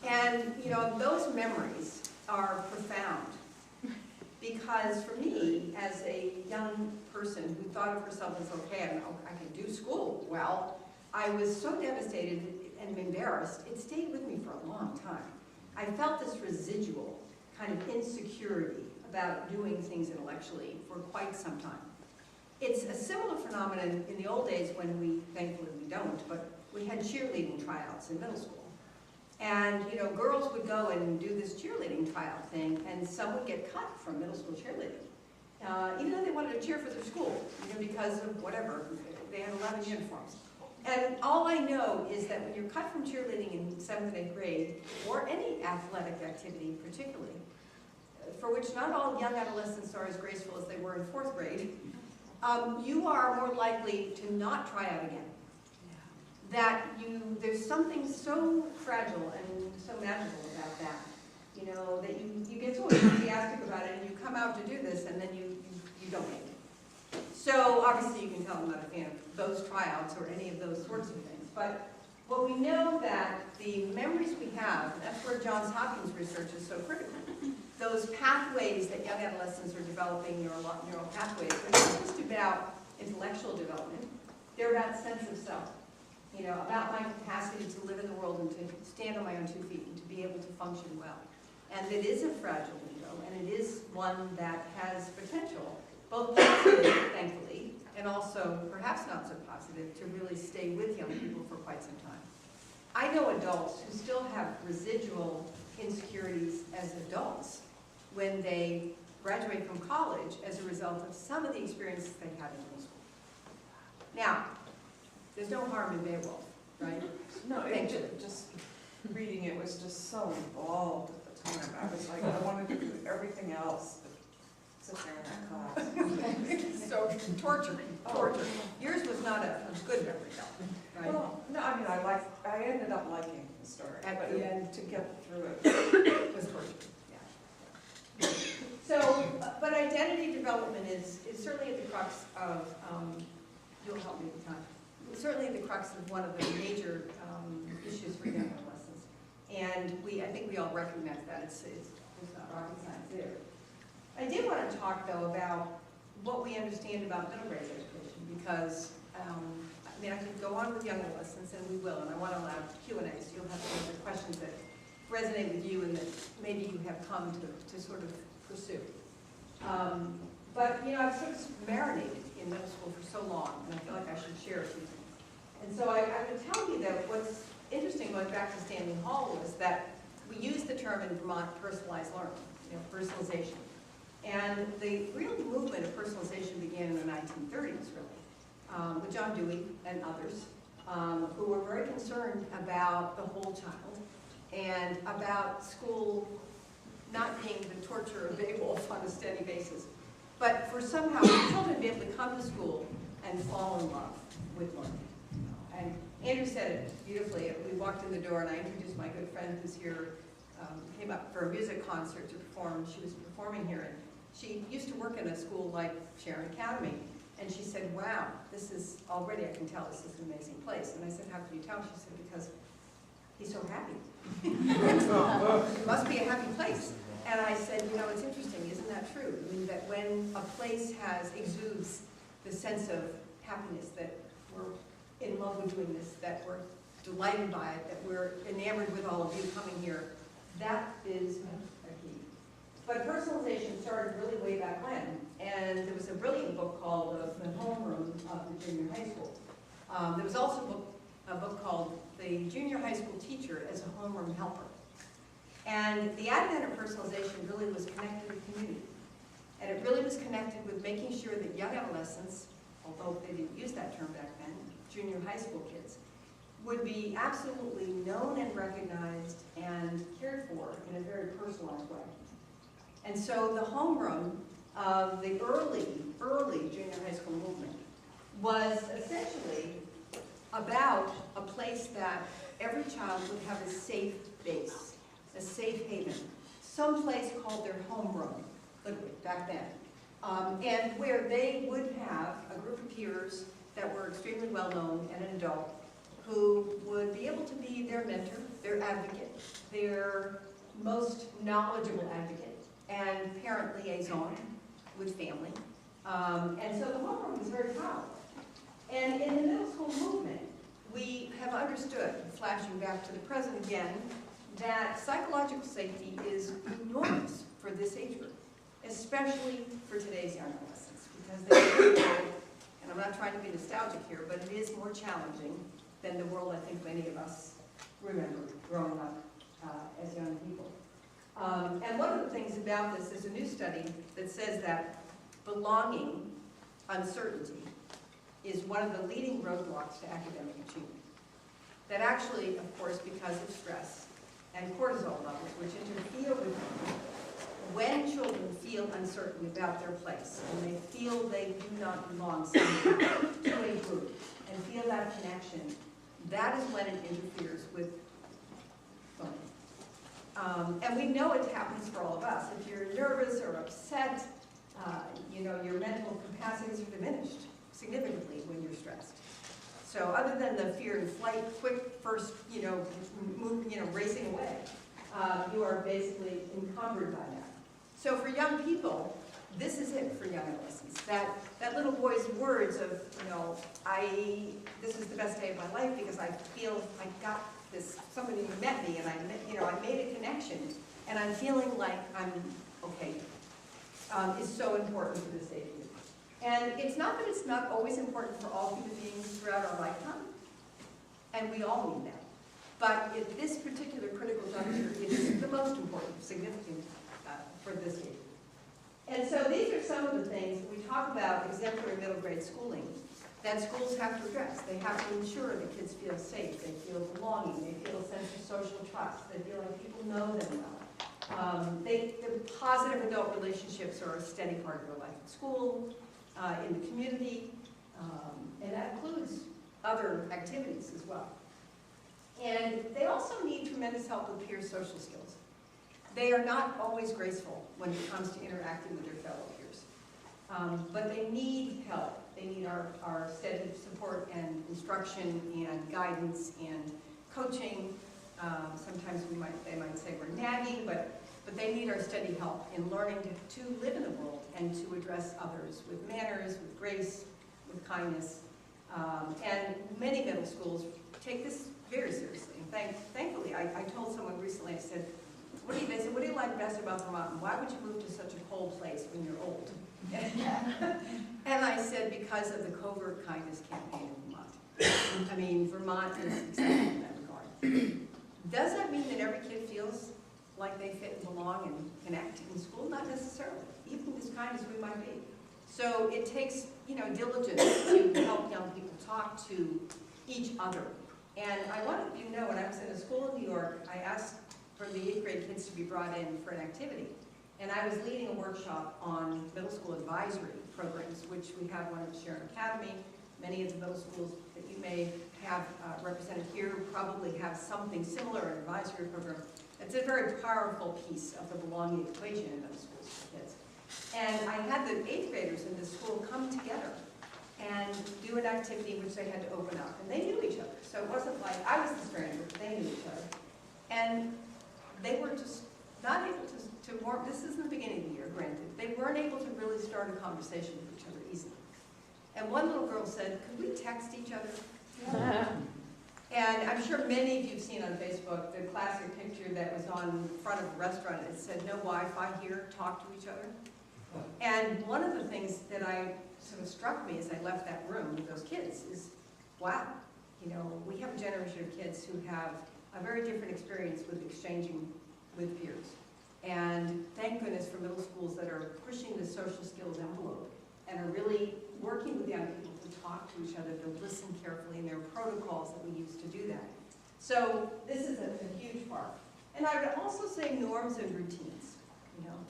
And, those memories are profound. Because for me, as a young person who thought of herself as, okay, I can do school well, I was so devastated and embarrassed, it stayed with me for a long time. I felt this residual kind of insecurity about doing things intellectually for quite some time. It's a similar phenomenon in the old days when thankfully we don't, but we had cheerleading tryouts in middle school. And, girls would go and do this cheerleading tryout thing, and some would get cut from middle school cheerleading, even though they wanted to cheer for their school, because of whatever, they had 11 uniforms. And all I know is that when you're cut from cheerleading in 7th and 8th grade, or any athletic activity particularly, for which not all young adolescents are as graceful as they were in 4th grade, you are more likely to not try out again. There's something so fragile and so magical about that, that you get so enthusiastic about it and you come out to do this and then you don't make it. So obviously you can tell I'm not a fan of those tryouts or any of those sorts of things. But what we know that the memories we have, and that's where Johns Hopkins research is so critical, those pathways that young adolescents are developing, neural pathways, they're not just about intellectual development, they're about sense of self. About my capacity to live in the world and to stand on my own 2 feet and to be able to function well. And it is a fragile window, and it is one that has potential, both positive, thankfully, and also perhaps not so positive, to really stay with young people for quite some time. I know adults who still have residual insecurities as adults when they graduate from college as a result of some of the experiences they had in middle school. Now, there's no harm in Beowulf, right? No, just reading it was just so involved at the time. I was like, I wanted to do everything else but sit there in that class. So torture. Yours was not a good memory, though, right? Well, no, I ended up liking the story. At but the end. to get through it Was torture, yeah. So, but identity development is certainly at the crux of, you'll help me with time, certainly at the crux of one of the major issues for young adolescents. And I think we all recognize that. It's not rocket science there. I did want to talk, though, about what we understand about middle grade education, because I mean, I could go on with young adolescents, and we will, and I want to allow Q&A, so you'll have some other questions that resonate with you and that maybe you have come to sort of pursue. But, you know, I've sort of marinated in middle school for so long, and I feel like I should share a few things. And so I would tell you that what's interesting, going back to Standing Hall, was that we use the term in Vermont personalized learning, you know, personalization. And the real movement of personalization began in the 1930s, really, with John Dewey and others, who were very concerned about the whole child and about school not being the torture of Beowulf on a steady basis, but for somehow children to be able to come to school and fall in love with learning. And Andrew said it beautifully. We walked in the door and I introduced my good friend who's here, came up for a music concert to perform. She was performing here, and she used to work in a school like Sharon Academy. And she said, wow, this is, already I can tell this is an amazing place. And I said, how can you tell? She said, because he's so happy. It must be a happy place. And I said, you know, it's interesting, isn't that true? I mean, that when a place exudes the sense of happiness, that we're in love with doing this, that we're delighted by it, that we're enamored with all of you coming here, that is a key. But personalization started really way back when, and there was a brilliant book called The Homeroom of the Junior High School. There was also a book called The Junior High School Teacher as a Homeroom Helper. And the advent of personalization really was connected with community. And it really was connected with making sure that young adolescents, although they didn't use that term back then, junior high school kids, would be absolutely known and recognized and cared for in a very personalized way. And so the homeroom of the early junior high school movement was essentially about a place that every child would have a safe base, a safe haven, some place called their homeroom, literally, back then, and where they would have a group of peers that were extremely well known and an adult who would be able to be their mentor, their advocate, their most knowledgeable advocate, and parent liaison with family. And so the homeroom was very powerful. And in the middle school movement, we have understood, flashing back to the present again, that psychological safety is enormous for this age group, especially for today's young adolescents, because they, and I'm not trying to be nostalgic here, but it is more challenging than the world I think many of us remember growing up as young people. And one of the things about this is a new study that says that belonging, uncertainty, is one of the leading roadblocks to academic achievement. That actually, of course, because of stress and cortisol levels, which interfere with learning, when children feel uncertain about their place and they feel they do not belong somehow to a group and feel that connection, that is when it interferes with learning. And we know it happens for all of us. If you're nervous or upset, you know, your mental capacities are diminished significantly when you're stressed. So other than the fear and flight, quick first, racing away, you are basically encumbered by that. So for young people, this is it for young adolescents. That little boy's words of, this is the best day of my life because I feel I got this, somebody met me and I made a connection and I'm feeling like I'm okay, is so important for this age group. And it's not that it's not always important for all human beings throughout our lifetime, and we all need that. But at this particular critical juncture, it is the most important, significant for this age. And so these are some of the things we talk about exemplary middle grade schooling that schools have to address. They have to ensure that kids feel safe, they feel belonging, they feel a sense of social trust, they feel like people know them well. The positive adult relationships are a steady part of their life at school, in the community, and that includes other activities as well. And they also need tremendous help with peer social skills. They are not always graceful when it comes to interacting with their fellow peers, but they need help. They need our steady support and instruction and guidance and coaching. Sometimes they might say we're nagging, but they need our steady help in learning to live in the world and to address others with manners, with grace, with kindness, And many middle schools take this very seriously. And thankfully, I told someone recently, I said, they said, what do you like best about Vermont? And why would you move to such a cold place when you're old? And I said, because of the covert kindness campaign in Vermont. I mean, Vermont is exceptional in that regard. Does that mean that every kid feels like they fit and belong and connect in school? Not necessarily, even as kind as we might be. So it takes, diligence to help young people talk to each other. And I wanted you to know, when I was in a school in New York, I asked for the 8th grade kids to be brought in for an activity. And I was leading a workshop on middle school advisory programs, which we have one at Sharon Academy. Many of the middle schools that you may have represented here probably have something similar, an advisory program. It's a very powerful piece of the belonging equation in middle schools for kids. And I had the 8th graders in the school come together and do an activity which they had to open up. And they knew each other. So it wasn't like I was the stranger, but they knew each other. And they were just not able to warm, this is the beginning of the year, granted. They weren't able to really start a conversation with each other easily. And one little girl said, could we text each other? Yeah. And I'm sure many of you have seen on Facebook the classic picture that was on front of a restaurant. It said, no Wi-Fi here, talk to each other. And one of the things that sort of struck me as I left that room with those kids is, wow, we have a generation of kids who have a very different experience with exchanging with peers. And thank goodness for middle schools that are pushing the social skills envelope and are really working with young people to talk to each other, to listen carefully, and there are protocols that we use to do that. So this is a huge part. And I would also say norms and routines.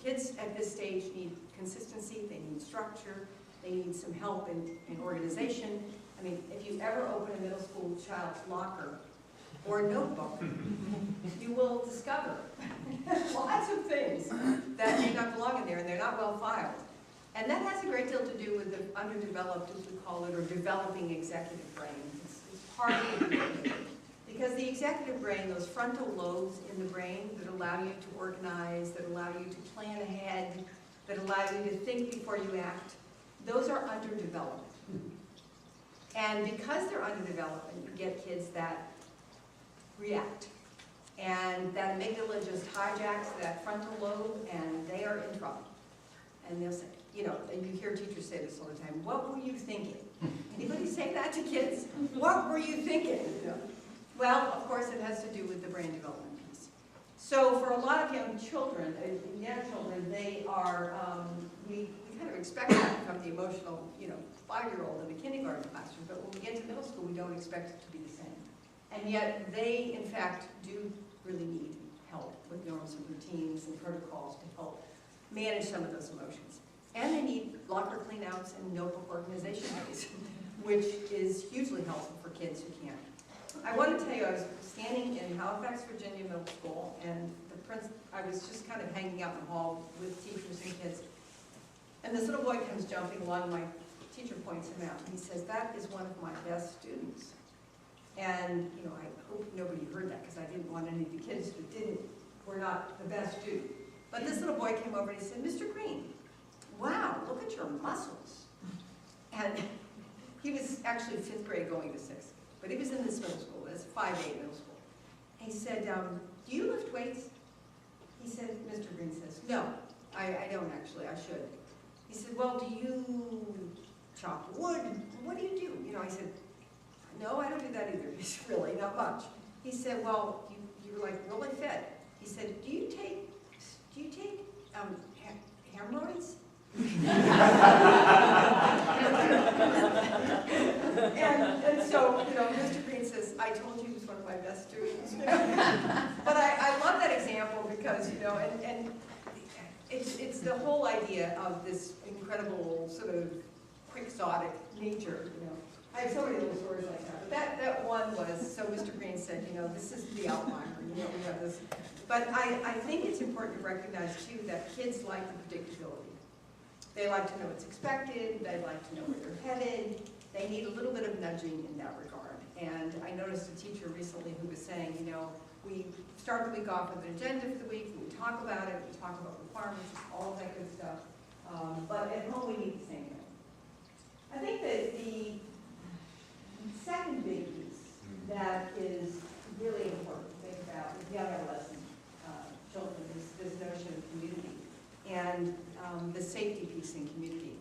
Kids at this stage need consistency, they need structure, they need some help in organization. I mean, if you ever open a middle school child's locker or notebook, you will discover lots of things that may not belong in there, and they're not well filed. And that has a great deal to do with the underdeveloped, as we call it, or developing executive brain. It's part of the brain. Because the executive brain, those frontal lobes in the brain that allow you to organize, that allow you to plan ahead, that allow you to think before you act, those are underdeveloped. And because they're underdeveloped, you get kids that react. And that amygdala just hijacks that frontal lobe, and they are in trouble. And they'll say, and you hear teachers say this all the time, what were you thinking? Anybody say that to kids? What were you thinking? Well, of course, it has to do with the brain development piece. So for a lot of young children, they are, we kind of expect that from the emotional, 5-year-old in the kindergarten classroom, but when we get to middle school, we don't expect it to be the same. And yet they, in fact, do really need help with norms and routines and protocols to help manage some of those emotions. And they need locker cleanouts and notebook organization days, which is hugely helpful for kids who can't. I want to tell you, I was standing in Halifax, Virginia Middle School, and I was just kind of hanging out in the hall with teachers and kids. And this little boy comes jumping along, my teacher points him out, and he says, that is one of my best students. And, I hope nobody heard that, because I didn't want any of the kids who were not the best student. But this little boy came over and he said, Mr. Green, wow, look at your muscles. And he was actually 5th grade going to 6th. But he was in this middle school, it's 5A middle school. And he said, do you lift weights? He said, Mr. Green says, no, I don't actually, I should. He said, well, do you chop wood? What do you do? I said, no, I don't do that either. He said, really, not much. He said, well, you're like really fit. He said, do you take hemorrhoids? and so, Mr. Green says, I told you he was one of my best students. But I love that example because, and it's the whole idea of this incredible sort of quixotic nature, I have so many little stories like that. But that one was, so Mr. Green said, this is the outlier, we have this. But I think it's important to recognize, too, that kids like the predictability. They like to know what's expected, they like to know where they're headed, they need a little bit of nudging in that regard. And I noticed a teacher recently who was saying, we start the week off with an agenda for the week, we talk about it, we talk about requirements, all of that good stuff. But at home we need the same thing. I think that second big piece that is really important to think about with young adolescent children is this notion of community and the safety piece in community.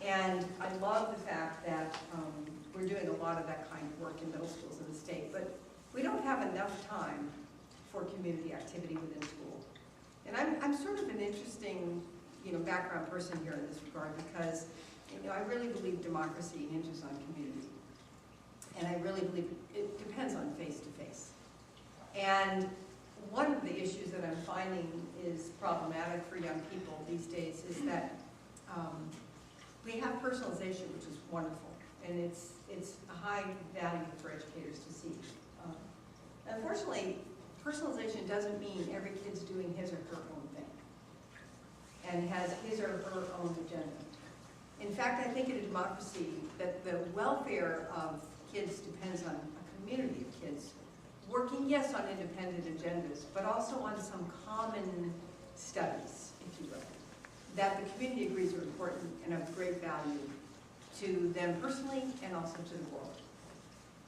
And I love the fact that we're doing a lot of that kind of work in middle schools in the state, but we don't have enough time for community activity within school. And I'm sort of an interesting, background person here in this regard because, I really believe democracy hinges on community. And I really believe it depends on face-to-face. And one of the issues that I'm finding is problematic for young people these days is that we have personalization, which is wonderful, and it's a high value for educators to see. Unfortunately, personalization doesn't mean every kid's doing his or her own thing and has his or her own agenda. In fact, I think in a democracy that the welfare of kids depends on a community of kids working, yes, on independent agendas, but also on some common studies, if you will, that the community agrees are important and of great value to them personally and also to the world.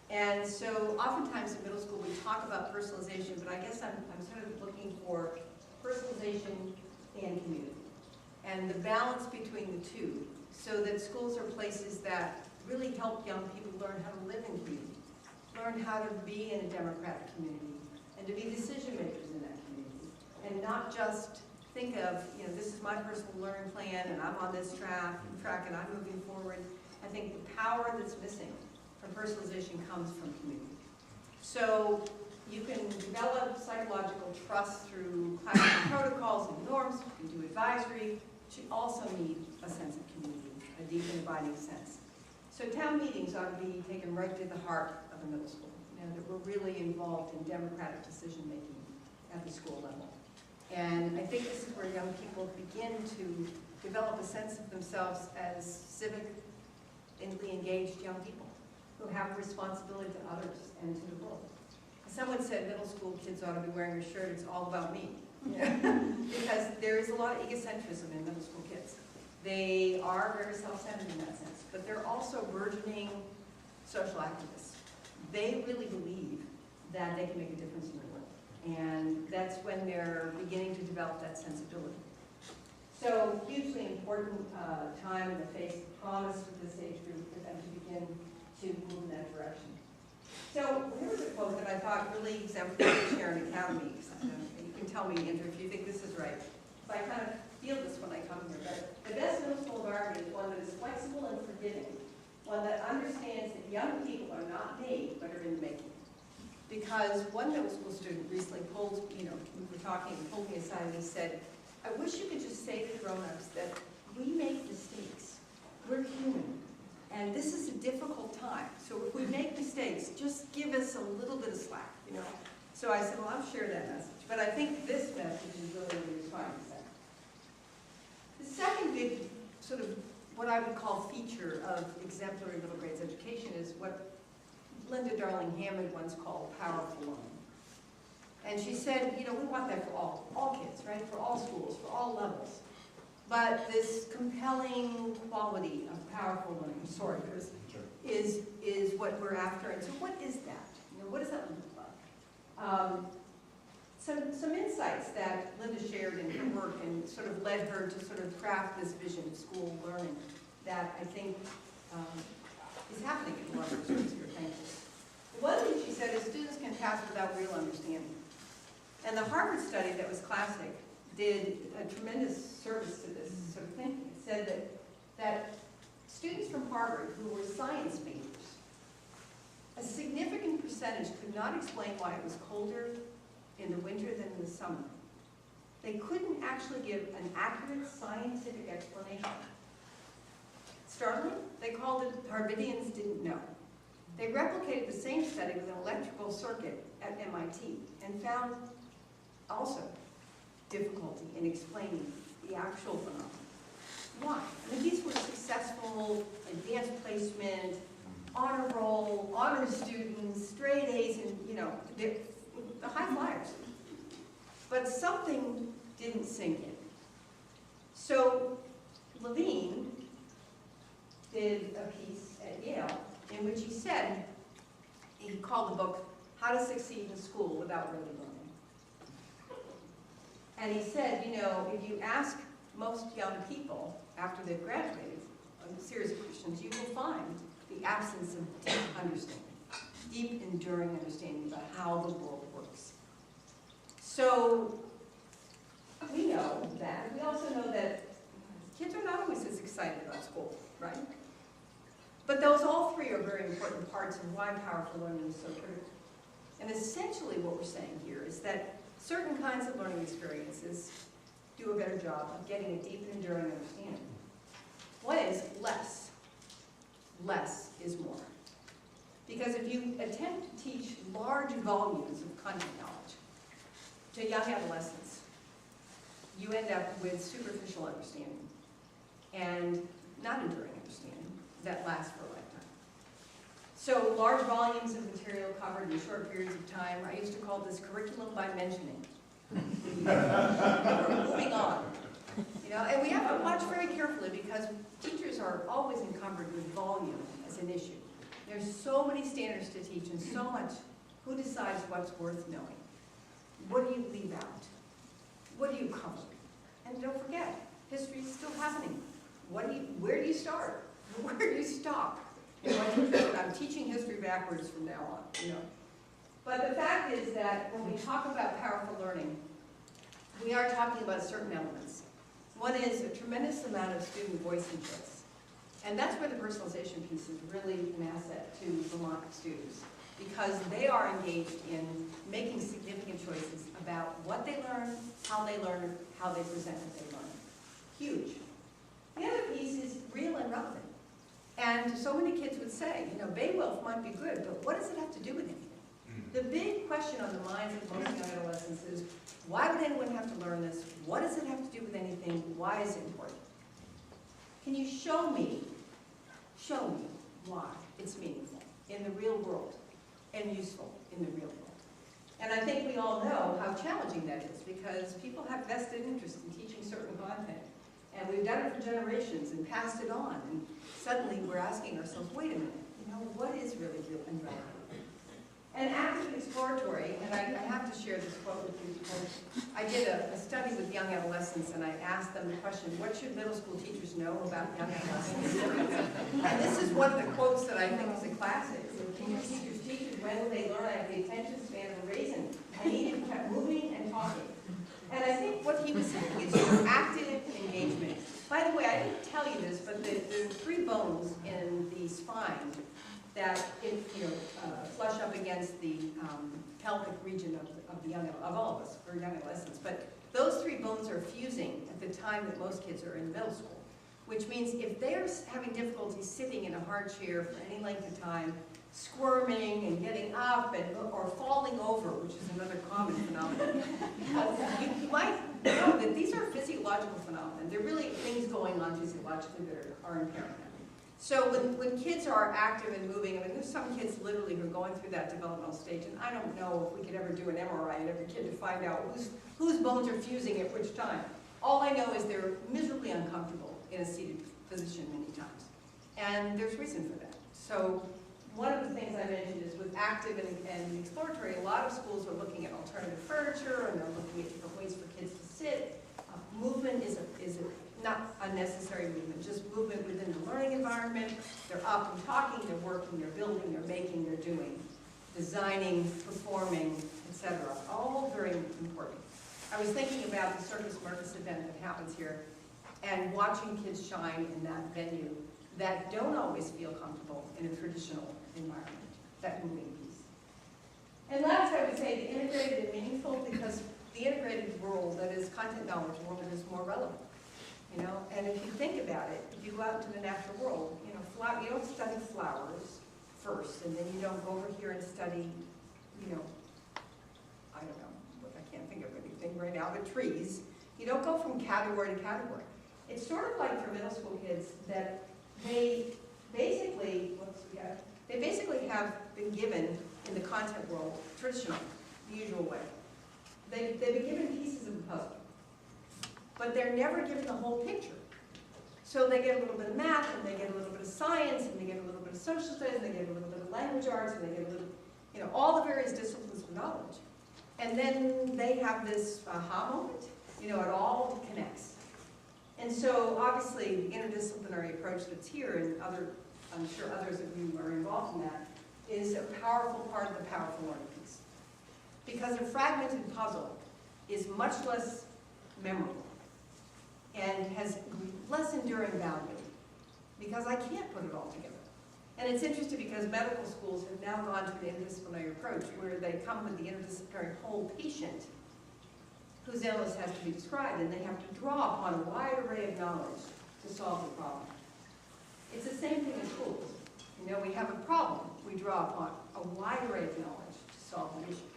And so oftentimes in middle school we talk about personalization, but I guess I'm sort of looking for personalization and community and the balance between the two so that schools are places that really help young people learn how to live in community, learn how to be in a democratic community and to be decision makers in that community and not just think of, this is my personal learning plan and I'm on this track and I'm moving forward. I think the power that's missing from personalization comes from community. So you can develop psychological trust through classroom protocols and norms, you can do advisory, but you also need a sense of community, a deep and abiding sense. So town meetings ought to be taken right to the heart of the middle school, that we're really involved in democratic decision making at the school level. And I think this is where young people begin to develop a sense of themselves as civically engaged young people who have a responsibility to others and to the world. Someone said middle school kids ought to be wearing a shirt, it's all about me. Because there is a lot of egocentrism in middle school kids. They are very self-centered in that sense, but they're also burgeoning social activists. They really believe that they can make a difference in the world. And that's when they're beginning to develop that sensibility. So hugely important time in the face of promise with this age group for them to begin to move in that direction. So here was a quote that I thought really exemplified Sharon Academy. You can tell me, Andrew, if you think this is right. So I kind of feel this when I come here. But the best middle school environment is one that is flexible and forgiving, one that understands that young people are not made, but are in the making. Because one middle school student recently pulled, we were talking, and pulled me aside and he said, I wish you could just say to grown-ups that we make mistakes. We're human. And this is a difficult time. So if we make mistakes, just give us a little bit of slack, So I said, well, I'll share that message. But I think this message is really what he was trying to say. The second big sort of what I would call feature of exemplary middle grades education is what Linda Darling Hammond once called powerful learning. And she said, we want that for all kids, right? For all schools, for all levels. But this compelling quality of powerful learning, is what we're after. And so what is that? What does that look like? Some insights that Linda shared in her work and sort of led her to sort of craft this vision of school learning that I think is happening in a lot of schools here, thankfully. One thing she said is students can pass without real understanding. And the Harvard study that was classic did a tremendous service to this sort of thinking. It said that students from Harvard who were science majors, a significant percentage could not explain why it was colder in the winter than in the summer. They couldn't actually give an accurate scientific explanation. Startling, they called it Harvardians didn't know. They replicated the same study with an electrical circuit at MIT and found also difficulty in explaining the actual phenomenon. Why? I mean, these were successful, advanced placement, honor roll, honor students, straight A's, and the high flyers. But something didn't sink in. So Levine did a piece at Yale in which he said, he called the book, How to Succeed in School Without Really Learning. And he said, you know, if you ask most young people after they've graduated a series of questions, you will find the absence of deep understanding, deep, enduring understanding about how the world works. So we know that. We also know that kids are not always as excited about school, right? But those all three are very important parts of why powerful learning is so critical. And essentially what we're saying here is that certain kinds of learning experiences do a better job of getting a deep and enduring understanding. One is less. Less is more. Because if you attempt to teach large volumes of content knowledge to young adolescents, you end up with superficial understanding and not enduring understanding that lasts for a lifetime. So large volumes of material covered in short periods of time, I used to call this curriculum by mentioning. We're moving on. You know, and we have to watch very carefully because teachers are always encumbered with volume as an issue. There's so many standards to teach and so much. Who decides what's worth knowing? What do you leave out? What do you cover? And don't forget, history is still happening. Where do you start? Where do you stop? You know, I'm teaching history backwards from now on, you know. But the fact is that when we talk about powerful learning, we are talking about certain elements. One is a tremendous amount of student voice and choice. And that's where the personalization piece is really an asset to Vermont students, because they are engaged in making significant choices about what they learn, how they present what they learn. Huge. The other piece is real and relevant. And so many kids would say, you know, Beowulf might be good, but what does it have to do with anything? The big question on the minds of most young adolescents is, why would anyone have to learn this? What does it have to do with anything? Why is it important? Can you show me why it's meaningful in the real world and useful in the real world? And I think we all know how challenging that is because people have vested interest in teaching certain content. And we've done it for generations and passed it on. And suddenly we're asking ourselves, wait a minute, you know, what is really real and relevant? And active and exploratory, and I have to share this quote with you because I did a study with young adolescents and I asked them the question, what should middle school teachers know about young adolescents? And this is one of the quotes that I think is a classic. Teachers teach when will they learn? I have the attention span of a raisin. I need to be kept moving and talking. And I think what he was saying is active engagement. By the way, I didn't tell you this, but there are three bones in the spine that flush up against the pelvic region of all of us, or young adolescents. But those three bones are fusing at the time that most kids are in middle school, which means if they're having difficulty sitting in a hard chair for any length of time, squirming and getting up or falling over, which is another common phenomenon. You might know that these are physiological phenomena. There are really things going on physiologically that are impairing them. So when kids are active and moving, I mean, there's some kids literally who are going through that developmental stage, and I don't know if we could ever do an MRI on every kid to find out whose bones are fusing at which time. All I know is they're miserably uncomfortable in a seated position many times. And there's reason for that. So one of the things I mentioned is with active and exploratory, a lot of schools are looking at alternative furniture and they're looking at different ways for kids to sit. Movement is not unnecessary movement, just movement within the learning environment. They're up and talking, they're working, they're building, they're making, they're doing, designing, performing, etc. All very important. I was thinking about the Circus Marcus event that happens here and watching kids shine in that venue that don't always feel comfortable in a traditional environment, that moving piece. And last, I would say the integrated and meaningful, because the integrated world, that is content knowledge world, is more relevant. You know, and if you think about it, if you go out into the natural world, you know, you don't study flowers first, and then you don't go over here and study, you know, I don't know, I can't think of anything right now, but trees. You don't go from category to category. It's sort of like for middle school kids that they basically have been given in the content world traditional, the usual way. They've been given pieces of the puzzle, but they're never given the whole picture. So they get a little bit of math, and they get a little bit of science, and they get a little bit of social studies, and they get a little bit of language arts, and they get a little, all the various disciplines of knowledge. And then they have this aha moment, it all connects. And so obviously the interdisciplinary approach that's here, and I'm sure others of you are involved in that, is a powerful part of the powerful learning piece. Because a fragmented puzzle is much less memorable and has less enduring value because I can't put it all together. And it's interesting because medical schools have now gone to an interdisciplinary approach where they come with the interdisciplinary whole patient whose illness has to be described, and they have to draw upon a wide array of knowledge to solve the problem. It's the same thing in schools. We have a problem, we draw upon a wide array of knowledge to solve an issue.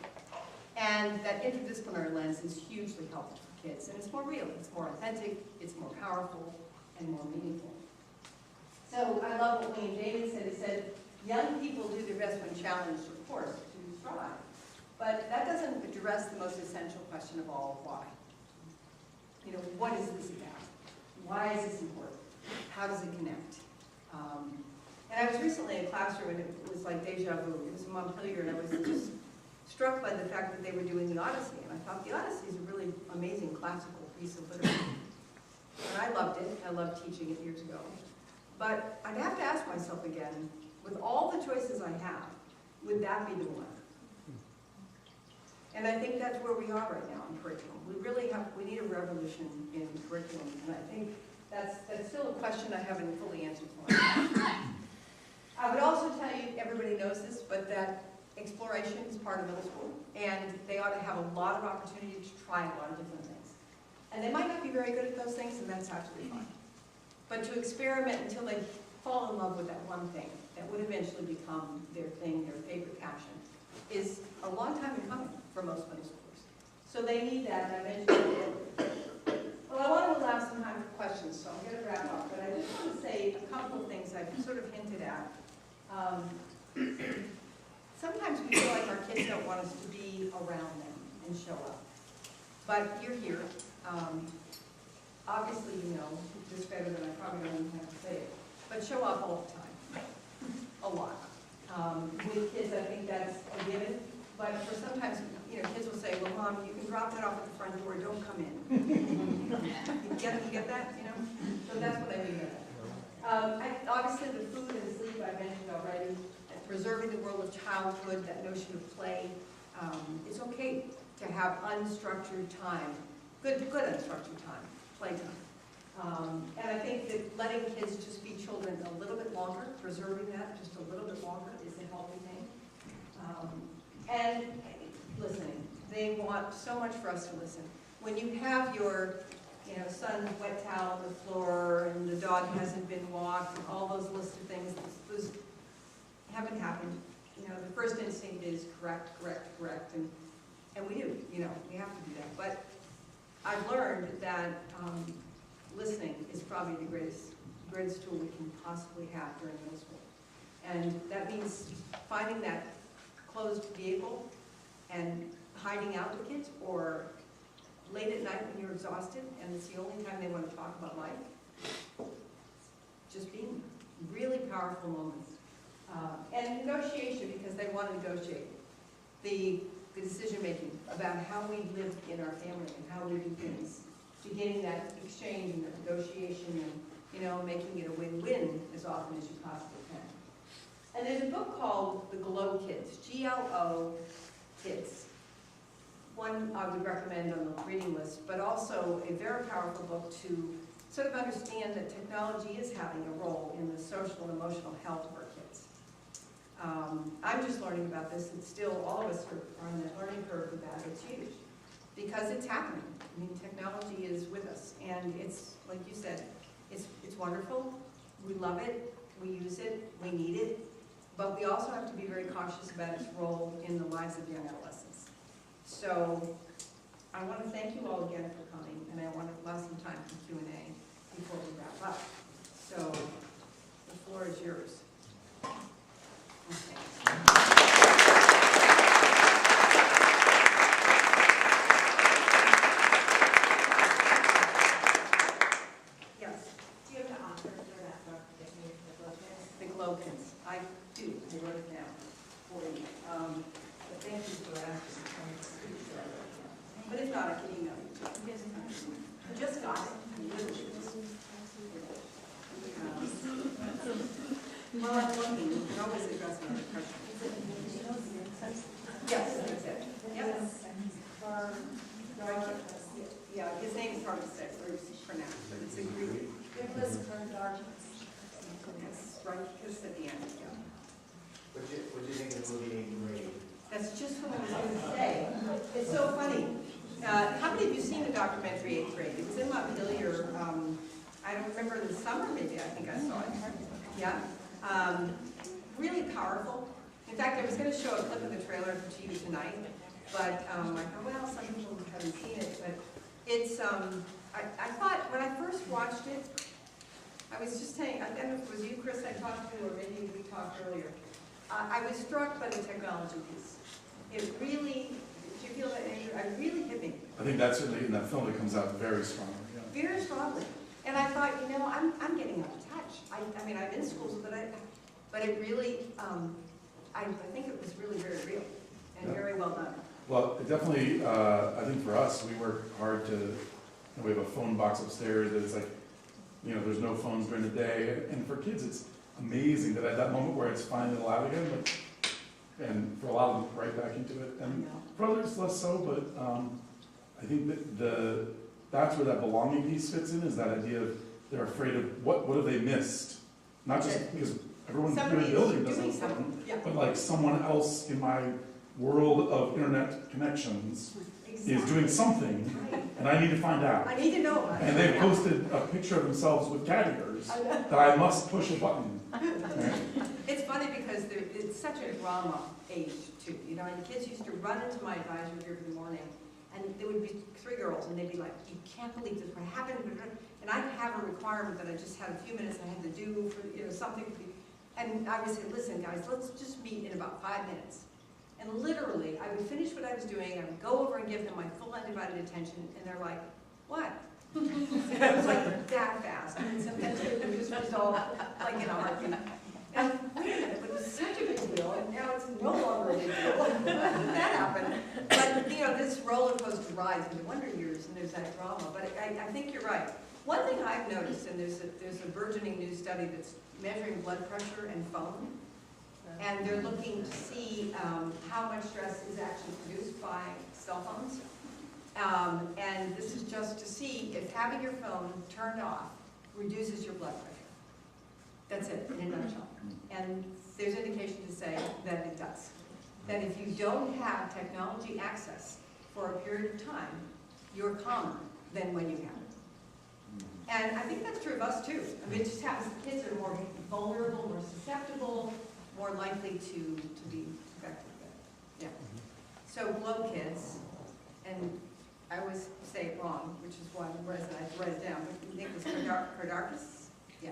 And that interdisciplinary lens is hugely helpful for kids, and it's more real, it's more authentic, it's more powerful, and more meaningful. So I love what Wayne David said. He said, young people do their best when challenged, of course, to strive. But that doesn't address the most essential question of all, why? What is this about? Why is this important? How does it connect? And I was recently in a classroom, and it was like deja vu. It was in Montpelier, and I was just struck by the fact that they were doing the Odyssey. And I thought, the Odyssey is a really amazing classical piece of literature. And I loved it. I loved teaching it years ago. But I'd have to ask myself again, with all the choices I have, would that be the one? And I think that's where we are right now in curriculum. We need a revolution in curriculum, and I think that's still a question I haven't fully answered for. I would also tell you, everybody knows this, but that exploration is part of middle school, and they ought to have a lot of opportunity to try a lot of different things. And they might not be very good at those things, and that's absolutely fine. But to experiment until they fall in love with that one thing that would eventually become their thing, their favorite passion, is a long time in coming for most middle schoolers. So they need that, and I mentioned it. Well, I want to allow some time for questions, so I'm going to wrap up. But I just want to say a couple of things I've sort of hinted at. Sometimes we feel like our kids don't want us to be around them and show up. But you're here. Obviously, this better than I probably don't even have to say it. But show up all the time. A lot. With kids, I think that's a given. But for sometimes, kids will say, well, Mom, you can drop that off at the front door, don't come in. You get that, So that's what I mean by that. Obviously, the food and sleep I mentioned already, and preserving the world of childhood, that notion of play. It's okay to have unstructured time, good unstructured time, playtime. And I think that letting kids just be children a little bit longer, preserving that just a little bit longer is a healthy thing. And listening. They want so much for us to listen. When you have your son's wet towel on the floor and the dog hasn't been walked and all those lists of things, those haven't happened. The first instinct is correct, and we do, we have to do that. But I've learned that listening is probably the greatest tool we can possibly have during middle school. And that means finding that closed vehicle and hiding out with kids, or late at night when you're exhausted and it's the only time they want to talk about life. Just being really powerful moments. And negotiation, because they want to negotiate. The decision making about how we live in our family and how we do things. Beginning that exchange and the negotiation and making it a win-win as often as you possibly can. And there's a book called The Glow Kids, G-L-O Kids. One I would recommend on the reading list, but also a very powerful book to sort of understand that technology is having a role in the social and emotional health of our kids. I'm just learning about this. It's still, all of us are on the learning curve with that. It's huge because it's happening. I mean, technology is with us, and it's, like you said, it's wonderful. We love it. We use it. We need it. But we also have to be very cautious about its role in the lives of young adolescents. So I want to thank you all again for coming, and I want to allow some time for Q&A before we wrap up. So the floor is yours. Okay. Yes. Do you have the author for that book that you the book is? The Glow Kids. I do. I wrote it down for you. But thank you for asking. But if not, I can email you. I just got it. Well, I'm looking, you can always address another question. Yes, that's it. Yep. Yeah, his name is hard to say, or pronounce, but it's in Greek. It's right, just at the end, yeah. What do you think of the movie Eighth Grade? That's just what I was going to say. It's so funny. How many of you seen the documentary Eighth Grade? It was in Montpelier, I don't remember, in the summer maybe, I think I saw it. Yeah. Really powerful. In fact, I was going to show a clip of the trailer to you tonight, but I thought, well, some people haven't seen it, but it's, I thought when I first watched it, I was just saying, I don't know if it was you, Chris, I talked to, or maybe we talked earlier. I was struck by the technology piece. It really, did you feel that, Andrew? It really hit me. I think that's certainly in that film, it comes out very strongly. Yeah. Very strongly. And I thought, you know, I'm getting out of touch. I mean, I'm in schools, but it really, I think it was really very real and very well done. Well, it definitely, I think for us, we work hard to, we have a phone box upstairs that it's like, you know, there's no phones during the day. And for kids, it's amazing that at that moment where it's finally allowed again, but, and for a lot of them, right back into it. And for others, less so, but I think that that's where that belonging piece fits in, is that idea of they're afraid of what have they missed? Not just because everyone in the building doesn't have a phone, but like someone else in my world of internet connections is doing something, and I need to find out. I need to know about it. And they've posted a picture of themselves with cat ears that I must push a button. It's funny because it's such a drama age too, you know, and kids used to run into my advisory group in the morning, and there would be 3 girls, and they'd be like, you can't believe this, what happened? And I'd have a requirement that I just had a few minutes I had to do for, you know, something. And I would say, listen guys, let's just meet in about 5 minutes. And literally, I would finish what I was doing, I would go over and give them my full undivided attention, and they're like, what? It was like that fast. And sometimes it would just resolve like in a heartbeat. And wait a minute, but it was such a big deal, and now it's no longer a big deal. How did that happen? But, you know, this roller coaster ride through the wonder years, and there's that drama. But I think you're right. One thing I've noticed, and there's a burgeoning new study that's measuring blood pressure and phone, and they're looking to see how much stress is actually produced by cell phones. And this is just to see if having your phone turned off reduces your blood pressure. That's it, in a nutshell. And there's indication to say that it does. That if you don't have technology access for a period of time, you're calmer than when you have it. And I think that's true of us too. I mean, it just happens that kids are more vulnerable, more susceptible, more likely to be affected. Yeah. So glow kids, and I always say it wrong, which is why I write it down. I think it was Cardarcus? Yeah.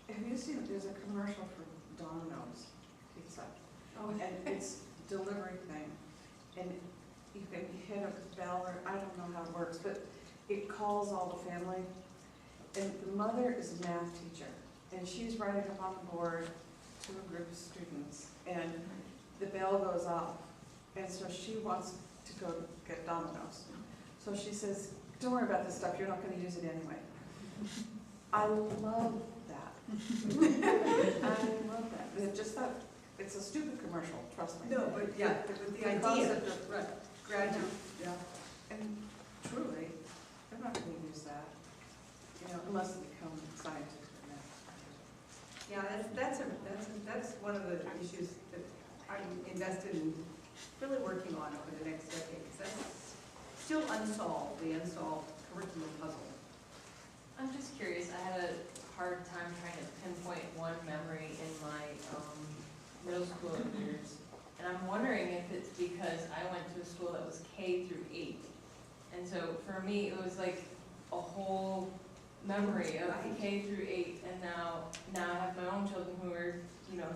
Have you seen, there's a commercial for Domino's pizza, and it's a delivery thing, and you can hit a bell, or I don't know how it works, but it calls all the family, and the mother is a math teacher, and she's writing up on the board to a group of students, and the bell goes off, and so she wants to go get Domino's. So she says, don't worry about this stuff, you're not going to use it anyway. I love that. I love that. It's just that, it's a stupid commercial, trust me. No, but yeah, with the idea. Concept of Right. Graduate. Yeah. And truly, they're not going to use that, you know, unless they become scientists or math. Yeah, that's one of the issues that I'm invested in really working on over the next decade. 'Cause that's still unsolved, the unsolved curriculum puzzle. I'm just curious, I had a hard time trying to pinpoint one memory in my middle school years. And I'm wondering if it's because I went to a school that was K through 8. And so for me, it was like a whole memory of K through 8. And now I have my own children who are,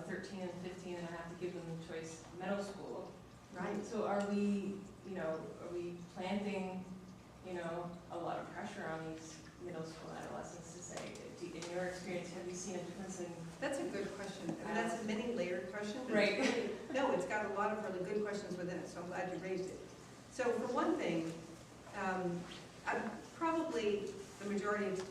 13 and 15, and I have to give them the choice middle school. Right. So are we planting, a lot of pressure on these middle school adolescents to say, in your experience, have you seen a difference in? That's a good question. I mean, that's a many layered question. But Right. it's really, no, it's got a lot of really good questions within it, so I'm glad you raised it. So for one thing, probably the majority of,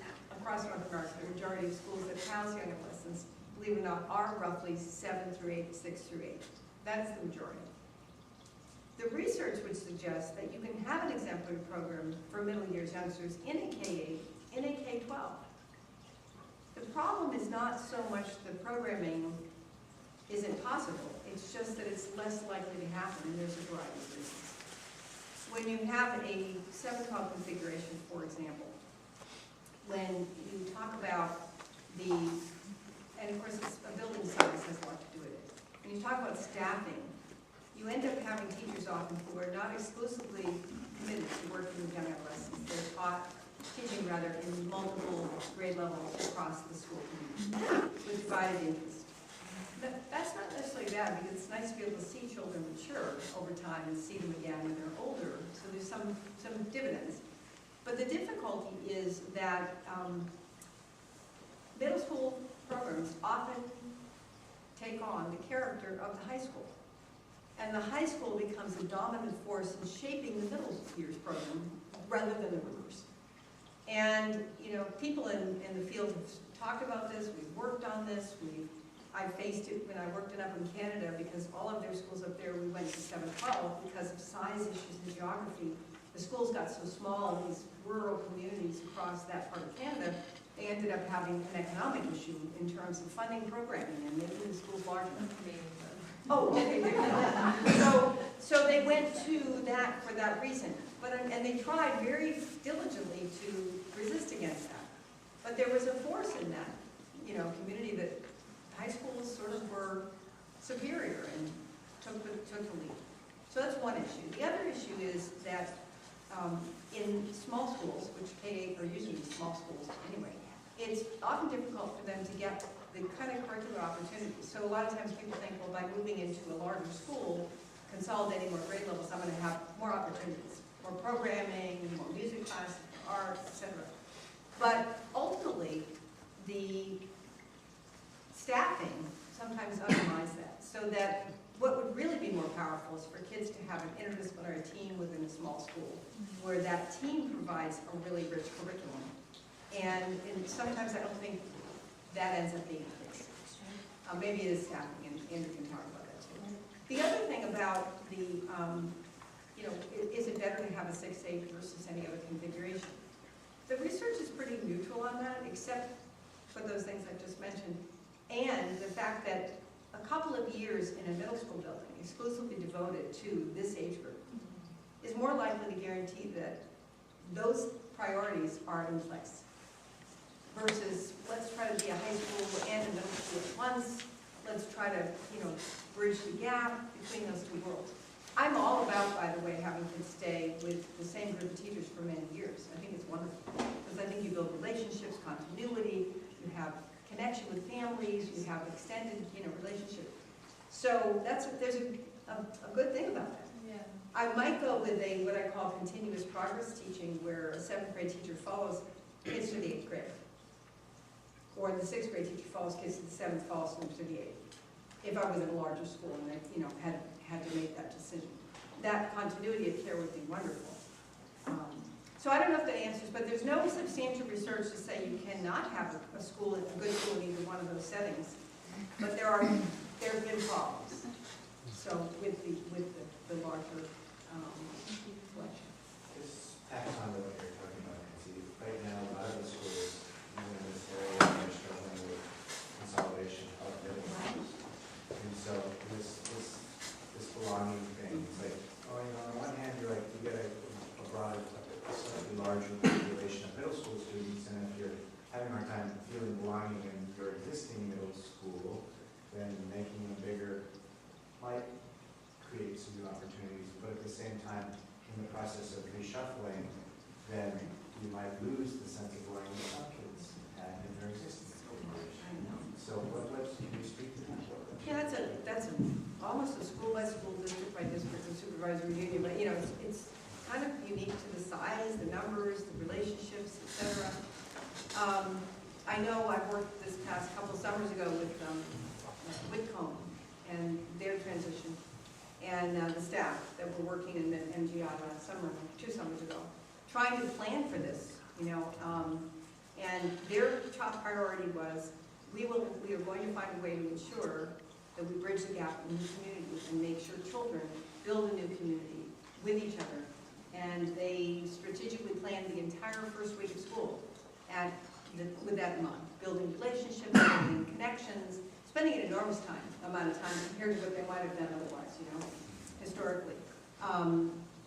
across North America, the majority of schools that house young adolescents, believe it or not, are roughly 7 through 8, 6 through 8. That's the majority. The research would suggest that you can have an exemplary program for middle years youngsters in a K-8, in a K-12. The problem is not so much the programming isn't possible, it's just that it's less likely to happen, and there's a variety of reasons. When you have a 7-12 configuration, for example, when you talk about the, and of course a building size has a lot to do with it. When you talk about staffing, you end up having teachers often who are not exclusively committed to working with young adolescents. They're taught, teaching rather, in multiple grade levels across the school community with divided interest. That's not necessarily bad, because it's nice to be able to see children mature over time and see them again when they're older. So there's some dividends. But the difficulty is that middle school programs often take on the character of the high school. And the high school becomes a dominant force in shaping the middle years program rather than the reverse. And, you know, people in the field have talked about this, we've worked on this, I faced it when I worked up in Canada, because all of their schools up there, we went to 7-12 because of size issues and geography. The schools got so small in these rural communities across that part of Canada, they ended up having an economic issue in terms of funding programming and making the schools larger. Oh, okay. So they went to that for that reason. And they tried very diligently to resist against that. But there was a force in that, you know, community that high schools sort of were superior and took the lead. So that's one issue. The other issue is that in small schools, which K-8 are usually small schools anyway, it's often difficult for them to get the kind of curricular opportunities. So a lot of times people think, well, by moving into a larger school, consolidating more grade levels, I'm going to have more opportunities, more programming, more music classes, art, etc. But ultimately, the staffing sometimes undermines that, so that what would really be more powerful is for kids to have an interdisciplinary team within a small school, where that team provides a really rich curriculum. And sometimes I don't think that ends up being the case. Maybe it is staffing, and Andrew can talk about that too. The other thing about the, you know, is it better to have a 6-8 versus any other configuration? The research is pretty neutral on that, except for those things I just mentioned, and the fact that a couple of years in a middle school building exclusively devoted to this age group is more likely to guarantee that those priorities are in place. Versus, let's try to be a high school and a middle school at once. Let's try to, you know, bridge the gap between those two worlds. I'm all about, by the way, having kids stay with the same group of teachers for many years. I think it's wonderful, because I think you build relationships, continuity, you have connection with families, you have extended, you know, relationship. So there's a good thing about that. Yeah. I might go with what I call continuous progress teaching, where a 7th grade teacher follows kids to the 8th grade. Or the 6th grade teacher follows kids to the 7th, follows them to the 8th. If I was in a larger school and I, you know, had to make that decision. That continuity of care would be wonderful. So I don't know if that answers, but there's no substantial research to say you cannot have a school, a good school in either one of those settings. But there have been problems. So with the larger collection. Just tack on to what you're talking about, Nancy. Right now, a lot of the schools, even in this area, are struggling with consolidation of middle schools. And so this belonging thing, it's like, oh, you know, on the one hand, you're like, you get a broad, a slightly larger population of middle school students, and if you're having a hard time feeling belonging in your existing middle school, then making them bigger might create some new opportunities, but at the same time, in the process of reshuffling, then you might lose the sense of belonging that some kids had in their existing school. So what can you speak to that? Yeah, that's almost a school by school, district by district, and supervisory union, but you know, it's kind of unique to the size, the numbers, the relationships, etc. I know I've worked this past couple summers ago with Whitcomb and their transition, and the staff that were working in the MGI last summer, 2 summers ago, trying to plan for this, you know, and their top priority was, we are going to find a way to ensure that we bridge the gap in the community and make sure children build a new community with each other. And they strategically planned the entire first week of school with that in mind, building relationships, building connections, spending an enormous amount of time compared to what they might have done otherwise, you know, historically.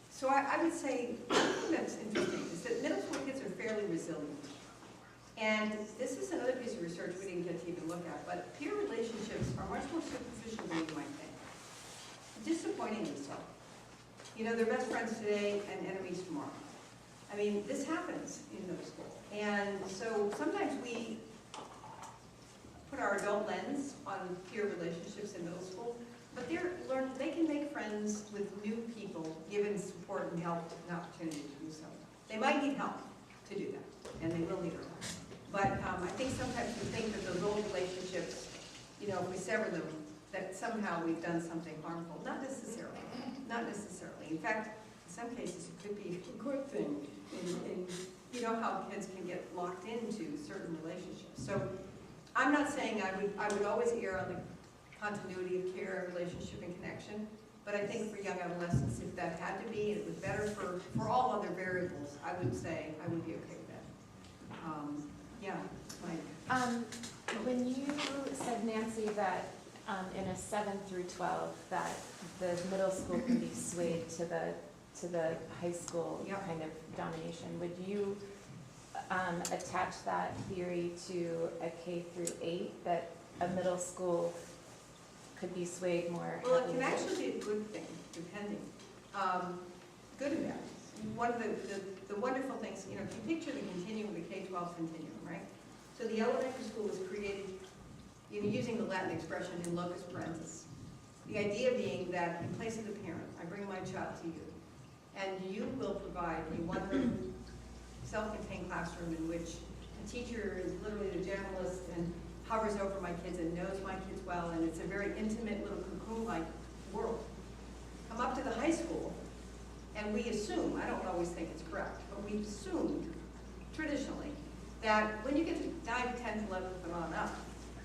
So I would say, something that's interesting is that middle school kids are fairly resilient. And this is another piece of research we didn't get to even look at, but peer relationships are much more superficial than you might think. Disappointingly so. You know, they're best friends today and enemies tomorrow. I mean, this happens in middle school. And so sometimes we put our adult lens on peer relationships in middle school, but they can make friends with new people given support and help and opportunity to do so. They might need help to do that, and they will need our help. But I think sometimes we think that those old relationships, you know, if we sever them, that somehow we've done something harmful. Not necessarily. Not necessarily. In fact, in some cases, it could be a good thing. And you know how kids can get locked into certain relationships. So I'm not saying I would always err on the continuity of care, relationship, and connection. But I think for young adolescents, if that had to be, and it was better for all other variables, I would say I would be okay with that. Yeah, Mike. When you said, Nancy, that in a 7 through 12, that the middle school can be swayed to the high school kind of domination, would you attach that theory to a K through 8, that a middle school could be swayed more? Well, it can actually be a good thing, depending. Good and bad. One of the wonderful things, you know, if you picture the continuum, the K-12 continuum, right? So the elementary school was created, you know, using the Latin expression in locus parentis. The idea being that in place of the parent, I bring my child to you, and you will provide a one-room, self-contained classroom in which the teacher is literally the generalist and hovers over my kids and knows my kids well, and it's a very intimate little cocoon-like world. Come up to the high school, and we assume, I don't always think it's correct, but we assume traditionally that when you get to 9th, 10th, 11th, and on up,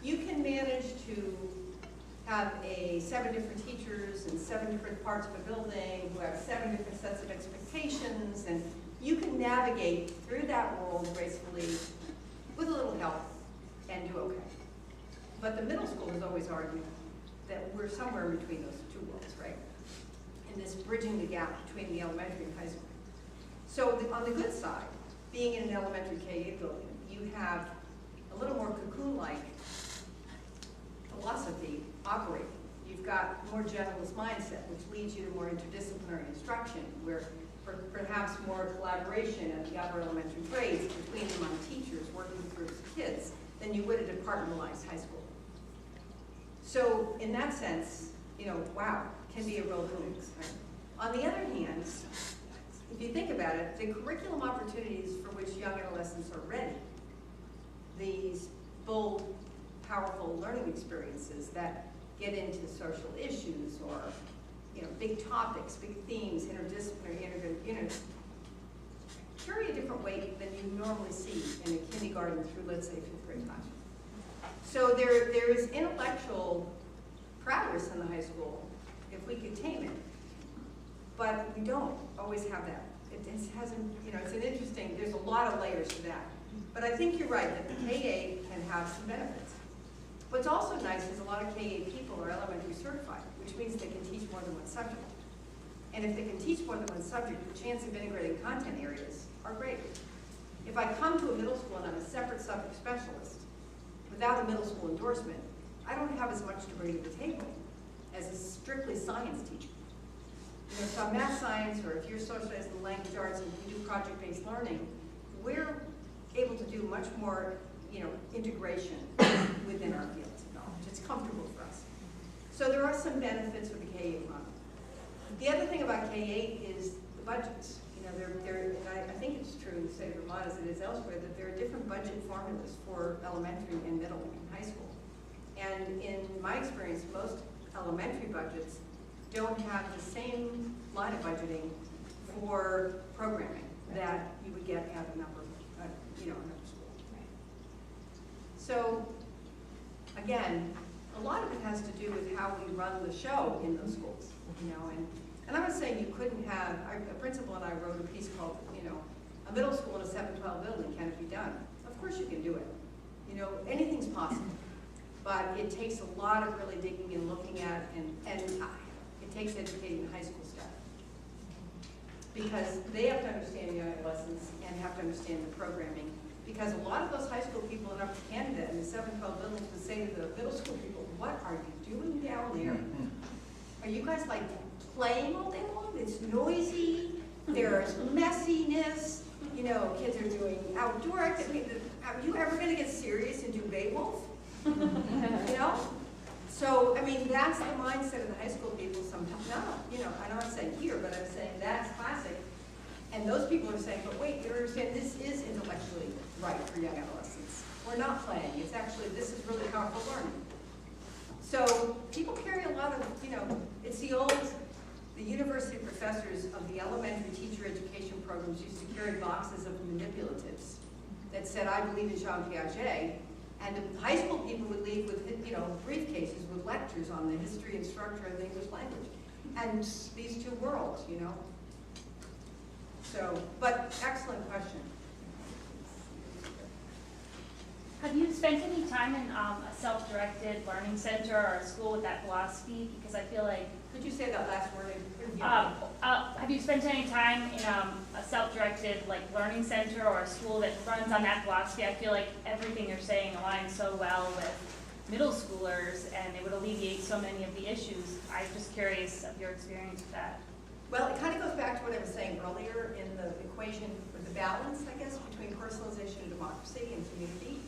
you can manage to have 7 different teachers in 7 different parts of a building who have 7 different sets of expectations, and you can navigate through that world gracefully with a little help and do okay. But the middle school has always argued that we're somewhere in between those 2 worlds, right? In this bridging the gap between the elementary and high school. So on the good side, being in an elementary K-8 building, you have a little more cocoon-like philosophy operating. You've got more generalist mindset, which leads you to more interdisciplinary instruction, where perhaps more collaboration at the upper elementary grades between among teachers working with groups of kids than you would at a departmentalized high school. So in that sense, you know, wow, can be a real boon. Right? On the other hand, if you think about it, the curriculum opportunities for which young adolescents are ready, these bold, powerful learning experiences that get into social issues or, you know, big topics, big themes, interdisciplinary, carry a different weight than you normally see in a kindergarten through, let's say, 5th grade classroom. So there is intellectual prowess in the high school if we could tame it, but we don't always have that. It hasn't, you know, it's an interesting, there's a lot of layers to that. But I think you're right that the K-8 can have some benefits. What's also nice is a lot of K-8 people are elementary certified, which means they can teach more than one subject. And if they can teach more than one subject, the chance of integrating content areas are great. If I come to a middle school and I'm a separate subject specialist, without a middle school endorsement, I don't have as much to bring to the table as a strictly science teacher. You know, so math science, or if you're socialized in language arts and you do project-based learning, we're able to do much more, you know, integration within our fields of knowledge. It's comfortable for us. So there are some benefits for the K-8 model. The other thing about K-8 is the budgets. You know, and I think it's true state of Vermont as it is elsewhere, that there are different budget formulas for elementary and middle and high school. And in my experience, most elementary budgets don't have the same line of budgeting for programming that you would get at another school. So, again, a lot of it has to do with how we run the show in those schools, and I'm not saying you couldn't have, a principal and I wrote a piece called, a middle school in a 712 building, can it be done? Of course you can do it. Anything's possible. But it takes a lot of really digging and looking at, and it takes educating the high school staff. Because they have to understand young adolescents and have to understand the programming. Because a lot of those high school people in Upper Canada in the 712 buildings would say to the middle school people, what are you doing down there? Are you guys like playing all day long? It's noisy, there's messiness, kids are doing outdoor activities. Are you ever gonna get serious and do Beowulf? So, that's the mindset of the high school people sometimes. I'm not saying here, but I'm saying that's classic. And those people are saying, but wait, you understand, this is intellectually right for young adolescents. We're not playing. It's actually, this is really powerful learning. So people carry a lot of, it's the university professors of the elementary teacher education programs used to carry boxes of manipulatives that said, I believe in Jean Piaget. And the high school people would leave with, briefcases with lectures on the history and structure of the English language. And these two worlds, So, but excellent question. Have you spent any time in a self-directed learning center or a school with that philosophy? Because I feel like... Could you say that last word? Have you spent any time in a self-directed learning center or a school that runs on that philosophy? I feel like everything you're saying aligns so well with middle schoolers, and it would alleviate so many of the issues. I'm just curious of your experience with that. Well, it kind of goes back to what I was saying earlier in the equation with the balance, I guess, between personalization and democracy and community.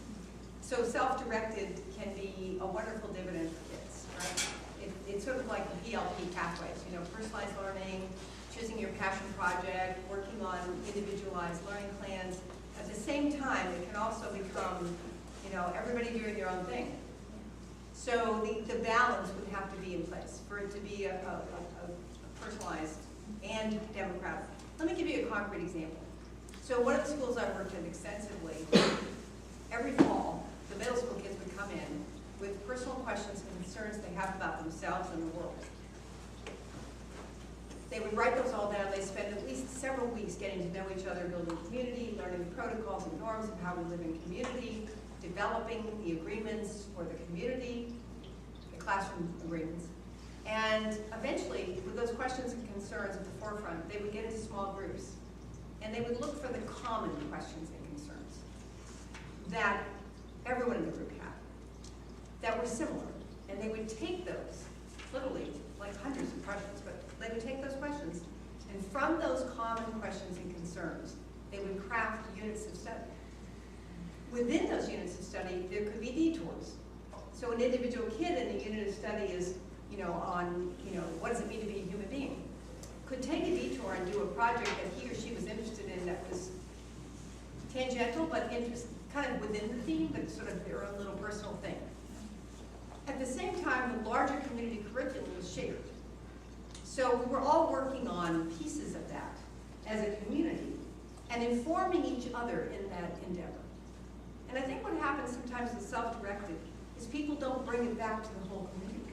So self-directed can be a wonderful dividend for kids, right? It's sort of like the PLP pathways, personalized learning, choosing your passion project, working on individualized learning plans. At the same time, it can also become, everybody doing their own thing. So the balance would have to be in place for it to be a personalized and democratic. Let me give you a concrete example. So one of the schools I worked in extensively, every fall, the middle school kids would come in with personal questions and concerns they have about themselves and the world. They would write those all down. They spend at least several weeks getting to know each other, building community, learning the protocols and norms of how we live in community, developing the agreements for the community, the classroom agreements. And eventually, with those questions and concerns at the forefront, they would get into small groups. And they would look for the common questions and concerns that everyone in the group had, that were similar. And they would take those, literally, like hundreds of questions, but they would take those questions, and from those common questions and concerns, they would craft units of study. Within those units of study, there could be detours. So an individual kid in a unit of study is, on, what does it mean to be a human being? Could take a detour and do a project that he or she was interested in that was tangential, but kind of within the theme, but sort of their own little personal thing. At the same time, the larger community curriculum was shared. So we were all working on pieces of that as a community and informing each other in that endeavor. And I think what happens sometimes with self-directed is people don't bring it back to the whole community.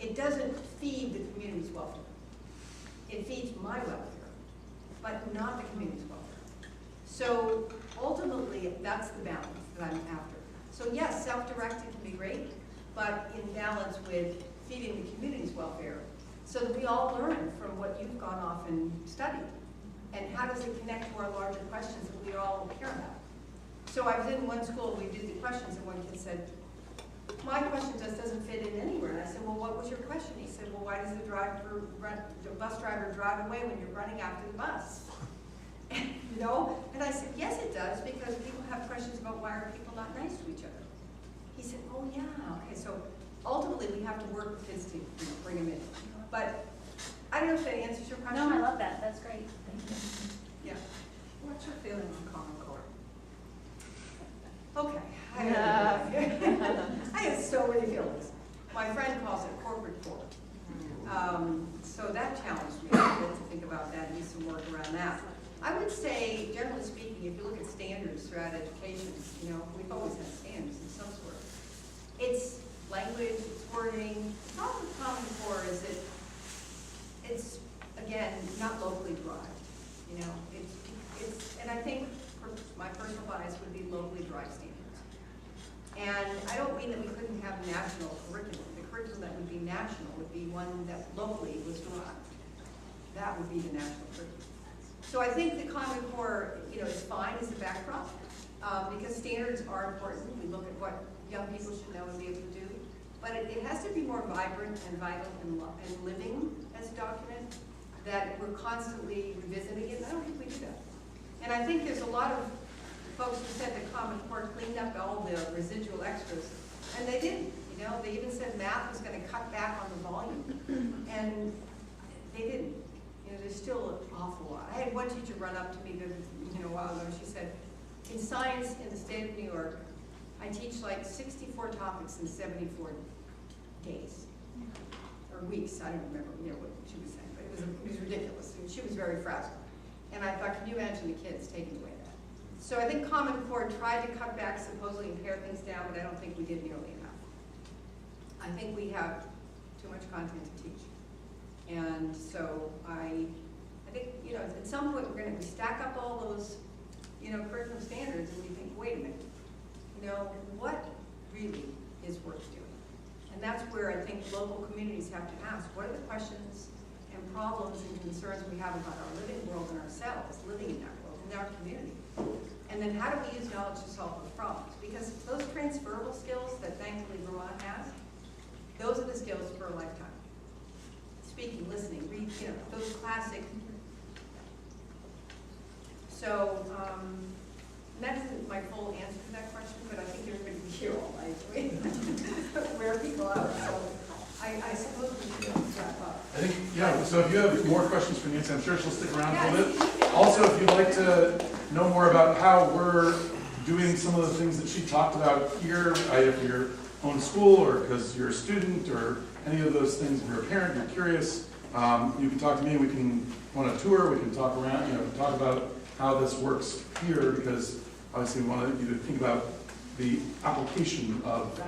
It doesn't feed the community's welfare. It feeds my welfare, but not the community's welfare. So ultimately, that's the balance that I'm after. So yes, self-directed can be great, but in balance with feeding the community's welfare, so that we all learn from what you've gone off and studied. And how does it connect to our larger questions that we all care about? So I was in one school, we did the questions, and one kid said, my question just doesn't fit in anywhere. And I said, well, what was your question? He said, well, why does the bus driver drive away when you're running after the bus? And I said, yes, it does, because people have questions about why are people not nice to each other. He said, oh, yeah, okay. So ultimately, we have to work with kids to bring them in. But I don't know if that answers your question. No, I love that. That's great. Thank you. Yeah. What's your feeling on would say, generally speaking, if you look at standards throughout education, we've always had standards of some sort. It's language, it's wording. The problem with Common Core is that it's, again, not locally derived. And I think my personal bias would be locally derived standards. And I don't mean that we couldn't have national curriculum. The curriculum that would be national would be one that locally was derived. That would be the national curriculum. So I think the Common Core, is fine as a backdrop, because standards are important. We look at what young people should know and be able to do. But it has to be more vibrant and vital and living as a document that we're constantly revisiting it. And I don't think we do that. And I think there's a lot of folks who said the Common Core cleaned up all the residual extras, and they didn't. They even said math was going to cut back on the volume, and they didn't. There's still an awful lot. I had one teacher run up to me a while ago, and she said, in science in the state of New York, I teach like 64 topics in 74 days, or weeks, I don't remember what she was saying, but it was ridiculous. And she was very frazzled. And I thought, can you imagine the kids taking away that? So I think Common Core tried to cut back, supposedly, and pare things down, but I don't think we did nearly enough. I think we have too much content to teach. And so I think, at some point we're going to stack up all those, curriculum standards, and we think, wait a minute, what really is worth doing? And that's where I think local communities have to ask, what are the questions and problems and concerns we have about our living world and ourselves, living in that world, in our community? And then how do we use knowledge to solve those problems? Because those transferable skills that thankfully Vermont has, those are the skills for a lifetime. Speaking, listening, read, those classic. So that isn't my full answer to that question, but I think everybody can hear all right. Wear people out. So I suppose we should wrap up. I think, yeah, so if you have more questions for Nancy, I'm sure she'll stick around for a bit. Also, if you'd like to know more about how we're doing some of the things that she talked about here, either for your own school or because you're a student or any of those things, if you're a parent, you're curious, you can talk to me, we can go on a tour, we can talk around, talk about how this works here, because obviously we want you to think about the application of